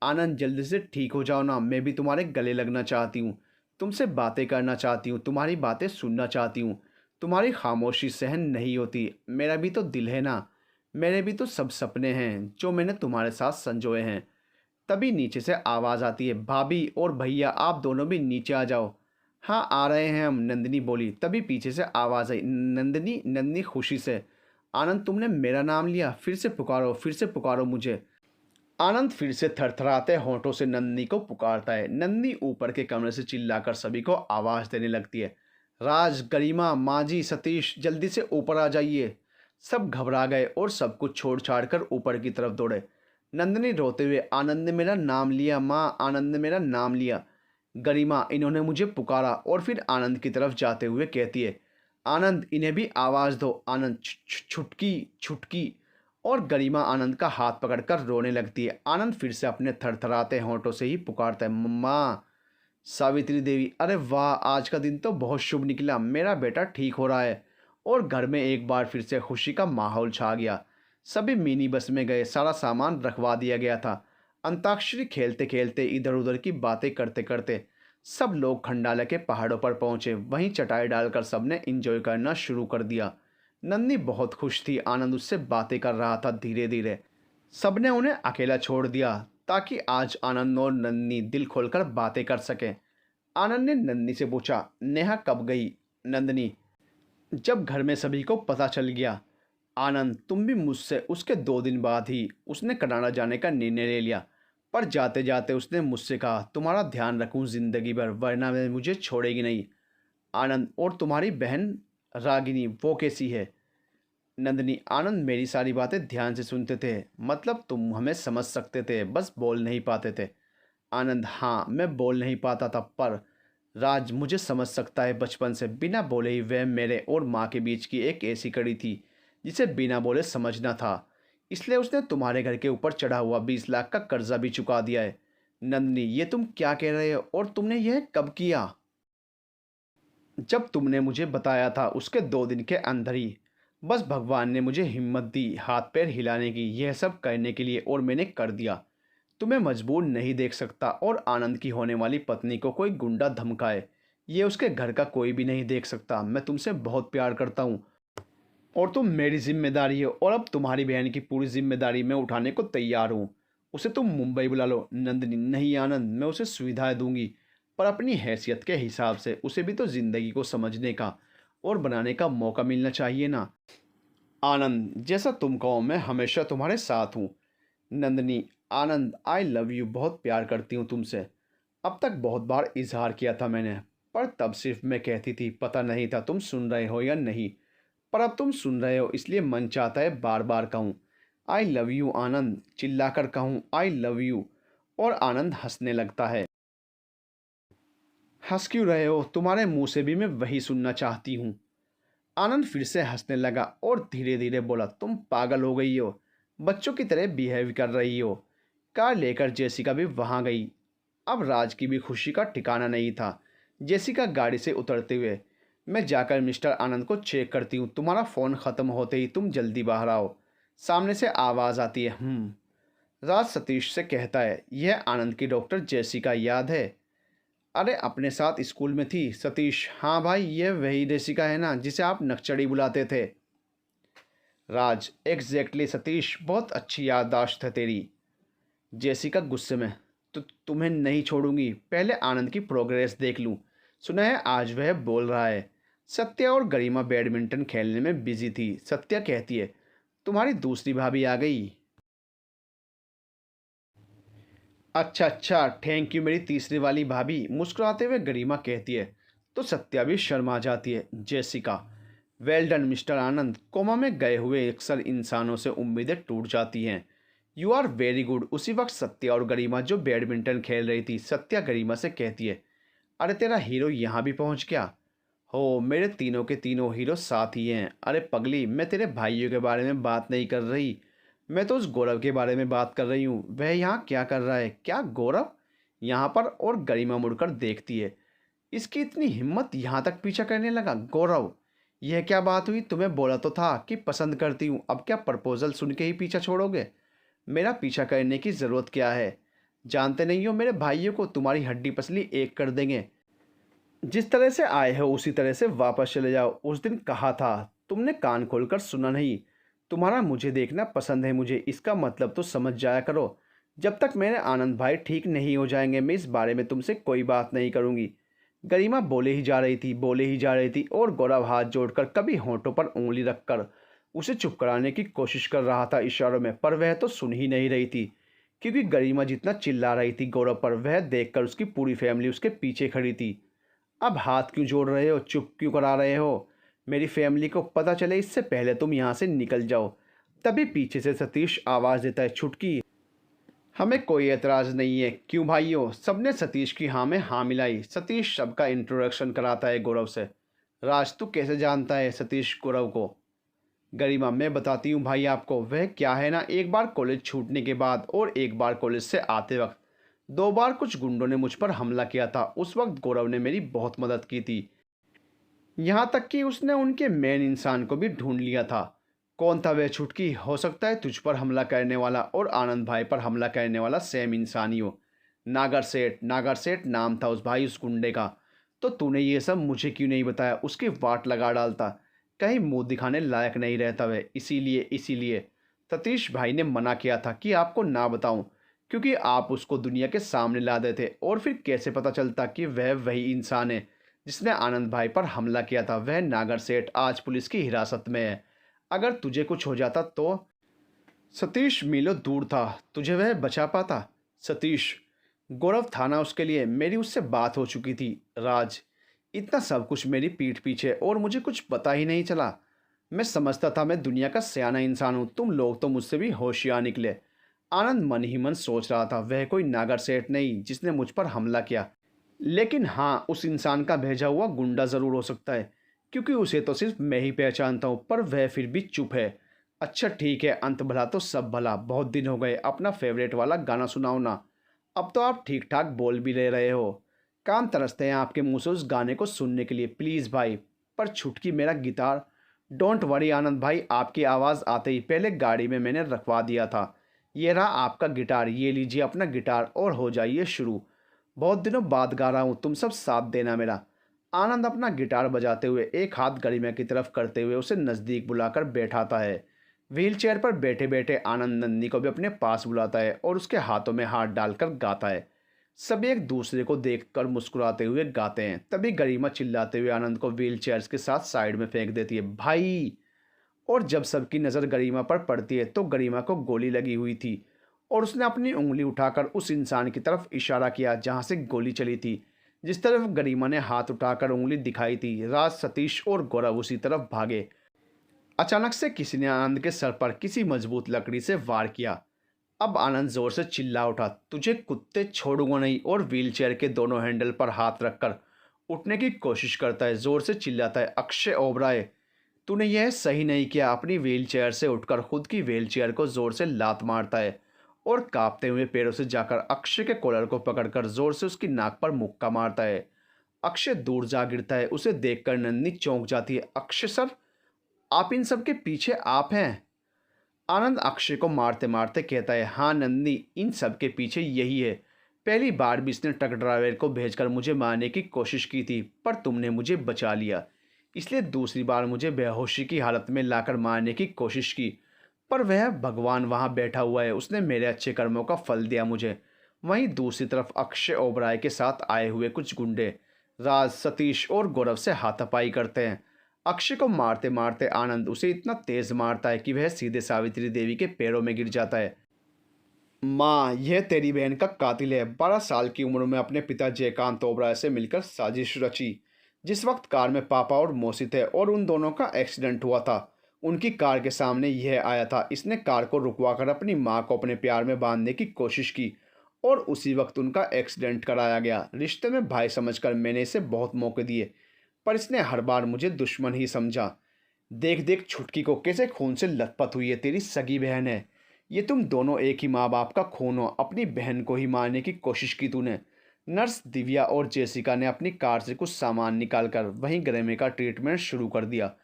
Speaker 1: आनंद, जल्दी से ठीक हो जाओ ना, मैं भी तुम्हारे गले लगना चाहती हूँ, तुमसे बातें करना चाहती हूँ, तुम्हारी बातें सुनना चाहती हूँ। तुम्हारी खामोशी सहन नहीं होती। मेरा भी तो दिल है ना, मेरे भी तो सब सपने हैं जो मैंने तुम्हारे साथ संजोए हैं। तभी नीचे से आवाज़ आती है, भाभी और भैया आप दोनों भी नीचे आ जाओ। हाँ आ रहे हैं हम, नंदिनी बोली। तभी पीछे से आवाज़ आई, नंदिनी। नंदिनी खुशी से, आनंद तुमने मेरा नाम लिया, फिर से पुकारो मुझे। आनंद फिर से थरथराते होंठों से नंदिनी को पुकारता है। नंदिनी ऊपर के कमरे से चिल्लाकर सभी को आवाज़ देने लगती है, राज, गरिमा, माँ जी, सतीश, जल्दी से ऊपर आ जाइए। सब घबरा गए और सब कुछ छोड़ छाड़ कर ऊपर की तरफ दौड़े। नंदिनी रोते हुए, आनंद ने मेरा नाम लिया माँ, आनंद ने मेरा नाम लिया। गरिमा, इन्होंने मुझे पुकारा। और फिर आनंद की तरफ जाते हुए कहती है, आनंद इन्हें भी आवाज़ दो, आनंद छुटकी छुटकी। और गरिमा आनंद का हाथ पकड़कर रोने लगती है। आनंद फिर से अपने थरथराते होंठों से ही पुकारता है, माँ। सावित्री देवी, अरे वाह, आज का दिन तो बहुत शुभ निकला, मेरा बेटा ठीक हो रहा है। और घर में एक बार फिर से खुशी का माहौल छा गया। सभी मिनी बस में गए, सारा सामान रखवा दिया गया था। अंताक्षरी खेलते खेलते, इधर उधर की बातें करते करते सब लोग खंडाला के पहाड़ों पर पहुंचे। वहीं चटाई डालकर सबने एंजॉय करना शुरू कर दिया। नन्नी बहुत खुश थी, आनंद उससे बातें कर रहा था। धीरे धीरे सबने उन्हें अकेला छोड़ दिया ताकि आज आनंद और नन्नी दिल खोलकर बातें कर सकें। आनंद ने नंदनी से पूछा, नेहा कब गई? नंदनी, जब घर में सभी को पता चल गया। आनंद, तुम भी मुझसे उसके 2 दिन बाद ही उसने कनाडा जाने का निर्णय ले लिया। पर जाते जाते उसने मुझसे कहा, तुम्हारा ध्यान रखूं जिंदगी भर, वरना वह मुझे छोड़ेगी नहीं। आनंद, और तुम्हारी बहन रागिनी, वो कैसी है? नंदनी, आनंद मेरी सारी बातें ध्यान से सुनते थे, मतलब तुम हमें समझ सकते थे, बस बोल नहीं पाते थे। आनंद, हाँ मैं बोल नहीं पाता था, पर राज मुझे समझ सकता है। बचपन से बिना बोले ही वह मेरे और माँ के बीच की एक ऐसी कड़ी थी जिसे बिना बोले समझना था। इसलिए उसने तुम्हारे घर के ऊपर चढ़ा हुआ 20 लाख का कर्जा भी चुका दिया है। नंदनी, ये तुम क्या कह रहे हो, और तुमने यह कब किया? जब तुमने मुझे बताया था उसके 2 दिन के अंदर ही। बस भगवान ने मुझे हिम्मत दी हाथ पैर हिलाने की, यह सब करने के लिए, और मैंने कर दिया। तुम्हें मजबूर नहीं देख सकता, और आनंद की होने वाली पत्नी को कोई गुंडा धमकाए ये उसके घर का कोई भी नहीं देख सकता। मैं तुमसे बहुत प्यार करता हूँ और तुम मेरी जिम्मेदारी हो, और अब तुम्हारी बहन की पूरी जिम्मेदारी मैं उठाने को तैयार हूँ। उसे तुम मुंबई बुला लो। नंदिनी, नहीं आनंद, मैं उसे सुविधाएं दूंगी, पर अपनी हैसियत के हिसाब से। उसे भी तो ज़िंदगी को समझने का और बनाने का मौका मिलना चाहिए ना। आनंद, जैसा तुम कहो, मैं हमेशा तुम्हारे साथ हूँ। नंदनी, आनंद आई लव यू, बहुत प्यार करती हूँ तुमसे। अब तक बहुत बार इजहार किया था मैंने, पर तब सिर्फ मैं कहती थी, पता नहीं था तुम सुन रहे हो या नहीं। पर अब तुम सुन रहे हो, इसलिए मन चाहता है बार बार कहूँ आई लव यू आनंद, चिल्लाकर कहूँ आई लव यू। और आनंद हंसने लगता है। हंस क्यों रहे हो? तुम्हारे मुंह से भी मैं वही सुनना चाहती हूँ। आनंद फिर से हंसने लगा और धीरे धीरे बोला, तुम पागल हो गई हो, बच्चों की तरह बिहेव कर रही हो। कार लेकर जेसिका भी वहां गई। अब राज की भी खुशी का ठिकाना नहीं था। जेसिका गाड़ी से उतरते हुए, मैं जाकर मिस्टर आनंद को चेक करती हूँ, तुम्हारा फ़ोन ख़त्म होते ही तुम जल्दी बाहर आओ। सामने से आवाज़ आती है। राज सतीश से कहता है, यह आनंद की डॉक्टर जेसिका याद है? अरे अपने साथ स्कूल में थी। सतीश, हाँ भाई, ये वही जेसिका है ना जिसे आप नक्सड़ी बुलाते थे? राज, एग्जैक्टली सतीश, बहुत अच्छी याददाश्त है तेरी। जेसिका गुस्से में, तो तुम्हें नहीं छोड़ूंगी, पहले आनंद की प्रोग्रेस देख लूं। सुना है आज वह बोल रहा है। सत्या और गरिमा बैडमिंटन खेलने में बिजी थी। सत्या कहती है, तुम्हारी दूसरी भाभी आ गई? अच्छा अच्छा, थैंक यू मेरी तीसरी वाली भाभी, मुस्कुराते हुए गरिमा कहती है। तो सत्या भी शर्मा जाती है। जेसिका, वेल डन मिस्टर आनंद, कोमा में गए हुए अक्सर इंसानों से उम्मीदें टूट जाती हैं। You are very good. उसी वक्त सत्या और गरिमा जो बैडमिंटन खेल रही थी, सत्या गरिमा से कहती है, अरे तेरा हीरो यहाँ भी पहुँच गया हो। मेरे तीनों के तीनों हीरो साथ ही हैं। अरे पगली, मैं तेरे भाइयों के बारे में बात नहीं कर रही, मैं तो उस गौरव के बारे में बात कर रही हूँ। वह यहाँ क्या कर रहा है? क्या गौरव यहाँ पर? और गरिमा मुड़कर देखती है। इसकी इतनी हिम्मत, यहाँ तक पीछा करने लगा। गौरव, यह क्या बात हुई? तुम्हें बोला तो था कि पसंद करती हूँ, अब क्या प्रपोजल सुन के ही पीछा छोड़ोगे? मेरा पीछा करने की ज़रूरत क्या है? जानते नहीं हो मेरे भाइयों को? तुम्हारी हड्डी पसली एक कर देंगे। जिस तरह से आए हो उसी तरह से वापस चले जाओ। उस दिन कहा था, तुमने कान खोलकर सुना नहीं। तुम्हारा मुझे देखना पसंद है, मुझे इसका मतलब तो समझ जाया करो। जब तक मेरे आनंद भाई ठीक नहीं हो जाएंगे, मैं इस बारे में तुमसे कोई बात नहीं करूँगी। गरिमा बोले ही जा रही थी, बोले ही जा रही थी, और गौरव हाथ जोड़कर, कभी होंठों पर उंगली रखकर उसे चुप कराने की कोशिश कर रहा था इशारों में, पर वह तो सुन ही नहीं रही थी। क्योंकि गरिमा जितना चिल्ला रही थी गौरव पर, वह देखकर उसकी पूरी फैमिली उसके पीछे खड़ी थी। अब हाथ क्यों जोड़ रहे हो? चुप क्यों करा रहे हो? मेरी फैमिली को पता चले इससे पहले तुम यहाँ से निकल जाओ। तभी पीछे से सतीश आवाज़ देता है, छुटकी हमें कोई एतराज़ नहीं है। क्यों भाइयों? सबने सतीश की हाँ में हाँ मिलाई। सतीश सबका इंट्रोडक्शन कराता है गौरव से। राज तू कैसे जानता है सतीश गौरव को? गरिमा मैं बताती हूँ भाई आपको। वह क्या है ना, एक बार कॉलेज छूटने के बाद और एक बार कॉलेज से आते वक्त 2 बार कुछ गुंडों ने मुझ पर हमला किया था। उस वक्त गौरव ने मेरी बहुत मदद की थी, यहाँ तक कि उसने उनके मेन इंसान को भी ढूंढ लिया था। कौन था वह छुटकी? हो सकता है तुझ पर हमला करने वाला और आनंद भाई पर हमला करने वाला सेम इंसान ही हो। नागर सेठ नाम था उस भाई उस गुंडे का। तो तूने ये सब मुझे क्यों नहीं बताया? उसकी वाट लगा डालता, कहीं मुंह दिखाने लायक नहीं रहता वह। इसीलिए सतीश भाई ने मना किया था कि आपको ना बताऊं, क्योंकि आप उसको दुनिया के सामने ला देते और फिर कैसे पता चलता कि वह वही इंसान है जिसने आनंद भाई पर हमला किया था। वह नागर सेठ आज पुलिस की हिरासत में है। अगर तुझे कुछ हो जाता तो? सतीश मीलों दूर था, तुझे वह बचा पाता? सतीश गौरव था ना उसके लिए, मेरी उससे बात हो चुकी थी। राज इतना सब कुछ मेरी पीठ पीछे और मुझे कुछ पता ही नहीं चला। मैं समझता था मैं दुनिया का सयाना इंसान हूँ, तुम लोग तो मुझसे भी होशियार निकले। आनंद मन ही मन सोच रहा था, वह कोई नागर सेठ नहीं जिसने मुझ पर हमला किया, लेकिन हाँ उस इंसान का भेजा हुआ गुंडा ज़रूर हो सकता है, क्योंकि उसे तो सिर्फ मैं ही पहचानता हूँ। पर वह फिर भी चुप है। अच्छा ठीक है, अंत भला तो सब भला। बहुत दिन हो गए, अपना फेवरेट वाला गाना सुनाओ ना। अब तो आप ठीक ठाक बोल भी ले रहे हो, कान तरसते हैं आपके मुंह से उस गाने को सुनने के लिए। प्लीज़ भाई। पर छुटकी मेरा गिटार? डोंट वरी आनंद भाई, आपकी आवाज़ आते ही पहले गाड़ी में मैंने रखवा दिया था। ये रहा आपका गिटार, ये लीजिए अपना गिटार और हो जाइए शुरू। बहुत दिनों बाद गा रहा हूँ, तुम सब साथ देना मेरा। आनंद अपना गिटार बजाते हुए एक हाथ गरिमा की तरफ करते हुए उसे नज़दीक बुलाकर बैठाता है। व्हील चेयर पर बैठे बैठे आनंद नंदी को भी अपने पास बुलाता है और उसके हाथों में हाथ डालकर गाता है। सभी एक दूसरे को देखकर मुस्कुराते हुए गाते हैं। तभी गरिमा चिल्लाते हुए आनंद को व्हील चेयर्स के साथ साइड में फेंक देती है, भाई। और जब सबकी नज़र गरिमा पर पड़ती है तो गरिमा को गोली लगी हुई थी और उसने अपनी उंगली उठाकर उस इंसान की तरफ इशारा किया जहां से गोली चली थी। जिस तरफ गरिमा ने हाथ उठाकर उंगली दिखाई थी, राज, सतीश और गौरव उसी तरफ भागे। अचानक से किसी ने आनंद के सर पर किसी मजबूत लकड़ी से वार किया। अब आनंद जोर से चिल्ला उठा, तुझे कुत्ते छोड़ूंगा नहीं, और व्हीलचेयर के दोनों हैंडल पर हाथ रखकर उठने की कोशिश करता है। जोर से चिल्लाता है, अक्षय ओबराय, तूने यह सही नहीं किया। अपनी व्हीलचेयर से उठकर खुद की व्हीलचेयर को जोर से लात मारता है और कांपते हुए पैरों से जाकर अक्षय के कॉलर को पकड़कर जोर से उसकी नाक पर मुक्का मारता है। अक्षय दूर जा गिरता है। उसे देखकर नंदिनी चौंक जाती है, अक्षय सर, आप इन सब के पीछे आप हैं? आनंद अक्षय को मारते मारते कहता है, हाँ नंदिनी, इन सब के पीछे यही है। पहली बार भी इसने ट्रक ड्राइवर को भेजकर मुझे मारने की कोशिश की थी, पर तुमने मुझे बचा लिया। इसलिए दूसरी बार मुझे बेहोशी की हालत में लाकर मारने की कोशिश की, पर वह भगवान वहाँ बैठा हुआ है, उसने मेरे अच्छे कर्मों का फल दिया मुझे। वहीं दूसरी तरफ अक्षय ओबराय के साथ आए हुए कुछ गुंडे राज, सतीश और गौरव से हाथापाई करते हैं। अक्षय को मारते मारते आनंद उसे इतना तेज मारता है कि वह सीधे सावित्री देवी के पैरों में गिर जाता है। माँ, यह तेरी बहन का कातिल है। 12 साल की उम्र में अपने पिता जयकांत ओबराय से मिलकर साजिश रची। जिस वक्त कार में पापा और मौसी थे और उन दोनों का एक्सीडेंट हुआ था, उनकी कार के सामने यह आया था। इसने कार को रुकवाकर अपनी माँ को अपने प्यार में बांधने की कोशिश की और उसी वक्त उनका एक्सीडेंट कराया गया। रिश्ते में भाई समझकर मैंने इसे बहुत मौके दिए, पर इसने हर बार मुझे दुश्मन ही समझा। देख देख छुटकी को कैसे खून से लथपथ हुई है, तेरी सगी बहन है ये। तुम दोनों एक ही माँ बाप का खून हो। अपनी बहन को ही मारने की कोशिश की तूने। नर्स दिव्या और जेसिका ने अपनी कार से कुछ सामान निकालकर वहीं गरिमा का ट्रीटमेंट शुरू कर दिया।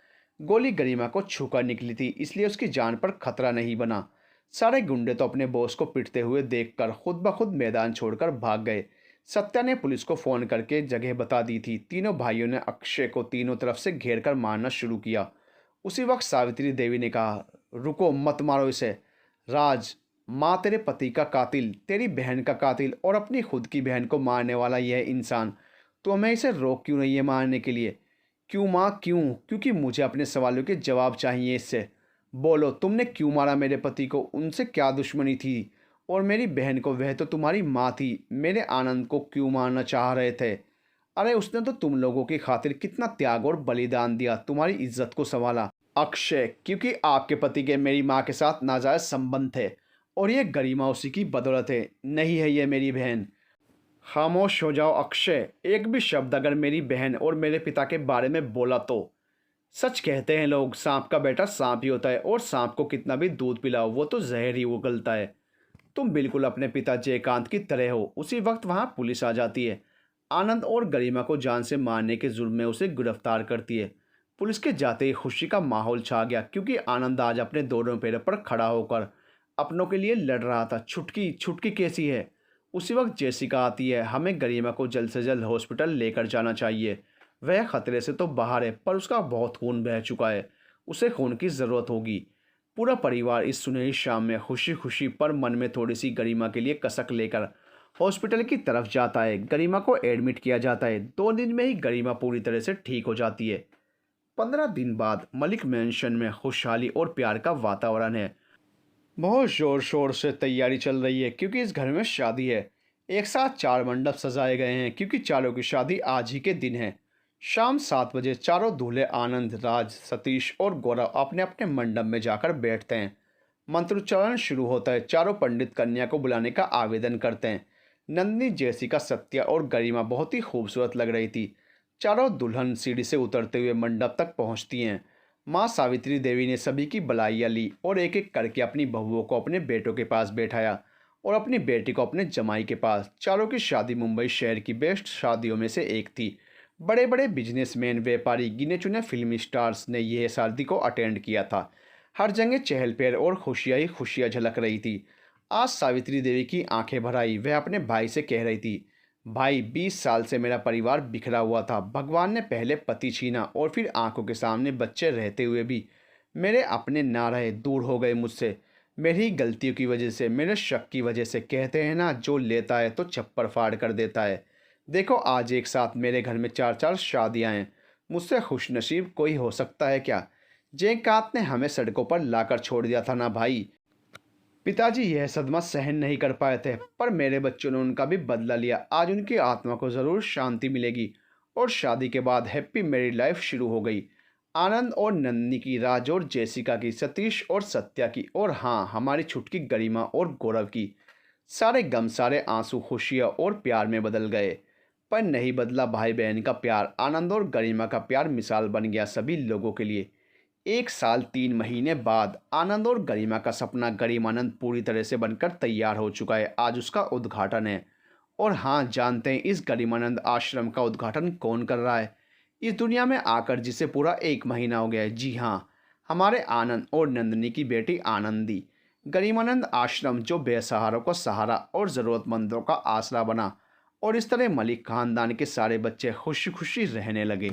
Speaker 1: गोली गरिमा को छूकर निकली थी, इसलिए उसकी जान पर खतरा नहीं बना। सारे गुंडे तो अपने बॉस को पिटते हुए देखकर खुद ब खुद मैदान छोड़कर भाग गए। सत्या ने पुलिस को फ़ोन करके जगह बता दी थी। तीनों भाइयों ने अक्षय को तीनों तरफ से घेर कर मारना शुरू किया। उसी वक्त सावित्री देवी ने कहा, रुको, मत मारो इसे। राज, माँ तेरे पति का कातिल, तेरी बहन का कातिल और अपनी खुद की बहन को मारने वाला यह इंसान, तो हमें इसे रोक क्यों नहीं है मारने के लिए? क्यों माँ, क्यों? क्योंकि मुझे अपने सवालों के जवाब चाहिए इससे। बोलो, तुमने क्यों मारा मेरे पति को? उनसे क्या दुश्मनी थी? और मेरी बहन को, वह तो तुम्हारी माँ थी। मेरे आनंद को क्यों मारना चाह रहे थे? अरे उसने तो तुम लोगों की खातिर कितना त्याग और बलिदान दिया, तुम्हारी इज्जत को संभाला। अक्षय, क्योंकि आपके पति के मेरी माँ के साथ नाजायज संबंध थे और ये गरिमा उसी की बदौलत है, नहीं है ये मेरी बहन। खामोश हो जाओ अक्षय, एक भी शब्द अगर मेरी बहन और मेरे पिता के बारे में बोला तो। सच कहते हैं लोग, सांप का बेटा सांप ही होता है और सांप को कितना भी दूध पिलाओ वो तो जहर ही उगलता है। तुम बिल्कुल अपने पिता जयकांत की तरह हो। उसी वक्त वहां पुलिस आ जाती है। आनंद और गरिमा को जान से मारने के जुर्म में उसे गिरफ्तार करती है। पुलिस के जाते ही खुशी का माहौल छा गया, क्योंकि आनंद आज अपने दोनों पैरों पर खड़ा होकर अपनों के लिए लड़ रहा था। छुटकी छुटकी कैसी है। उसी वक्त जेसिका आती है। हमें गरिमा को जल्द से जल्द हॉस्पिटल लेकर जाना चाहिए। वह खतरे से तो बाहर है, पर उसका बहुत खून बह चुका है। उसे खून की ज़रूरत होगी। पूरा परिवार इस सुनहरी शाम में खुशी खुशी पर मन में थोड़ी सी गरिमा के लिए कसक लेकर हॉस्पिटल की तरफ जाता है। गरिमा को एडमिट किया जाता है। 2 दिन में ही गरिमा पूरी तरह से ठीक हो जाती है। 15 दिन बाद मलिक मैंशन में खुशहाली और प्यार का वातावरण है। बहुत जोर शोर से तैयारी चल रही है, क्योंकि इस घर में शादी है। एक साथ 4 मंडप सजाए गए हैं, क्योंकि चारों की शादी आज ही के दिन है। शाम 7 बजे चारों दूल्हे आनंद, राज, सतीश और गौरव अपने अपने मंडप में जाकर बैठते हैं। मंत्रोच्चारण शुरू होता है। चारों पंडित कन्या को बुलाने का आवेदन करते हैं। नंदिनी, जैसिका, सत्या और गरिमा बहुत ही खूबसूरत लग रही थी। चारों दुल्हन सीढ़ी से उतरते हुए मंडप तक पहुंचती हैं। माँ सावित्री देवी ने सभी की बधाइयाँ ली और एक एक करके अपनी बहुओं को अपने बेटों के पास बैठाया और अपनी बेटी को अपने जमाई के पास। चारों की शादी मुंबई शहर की बेस्ट शादियों में से एक थी। बड़े बड़े बिजनेसमैन, व्यापारी, गिने चुने फिल्मी स्टार्स ने यह शादी को अटेंड किया था। हर जगह चहल पहल और खुशियाँ ही खुशियाँ झलक रही थी। आज सावित्री देवी की आंखें भर आई। वह अपने भाई से कह रही थी, भाई 20 साल से मेरा परिवार बिखरा हुआ था। भगवान ने पहले पति छीना और फिर आंखों के सामने बच्चे रहते हुए भी मेरे अपने ना रहे, दूर हो गए मुझसे। मेरी गलतियों की वजह से, मेरे शक की वजह से। कहते हैं ना, जो लेता है तो छप्पर फाड़ कर देता है। देखो आज एक साथ मेरे घर में 4-4 शादियां हैं। मुझसे खुशनसीब कोई हो सकता है क्या। जयकांत ने हमें सड़कों पर लाकर छोड़ दिया था ना भाई। पिताजी यह सदमा सहन नहीं कर पाए थे, पर मेरे बच्चों ने उनका भी बदला लिया। आज उनकी आत्मा को ज़रूर शांति मिलेगी और शादी के बाद हैप्पी मैरिड लाइफ शुरू हो गई। आनंद और नंदिनी की, राज और जेसिका की, सतीश और सत्या की, और हाँ, हमारी छुटकी गरिमा और गौरव की। सारे गम, सारे आंसू खुशियाँ और प्यार में बदल गए। पर नहीं बदला भाई बहन का प्यार। आनंद और गरिमा का प्यार मिसाल बन गया सभी लोगों के लिए। 1 साल 3 महीने बाद आनंद और गरिमा का सपना गरिमानंद पूरी तरह से बनकर तैयार हो चुका है। आज उसका उद्घाटन है। और हाँ, जानते हैं इस गरिमानंद आश्रम का उद्घाटन कौन कर रहा है? इस दुनिया में आकर जिसे पूरा 1 महीना हो गया है। जी हाँ, हमारे आनंद और नंदिनी की बेटी आनंदी। गरिमानंद आश्रम जो बेसहारों को सहारा और ज़रूरतमंदों का आसरा बना। और इस तरह मलिक खानदान के सारे बच्चे खुशी खुशी रहने लगे।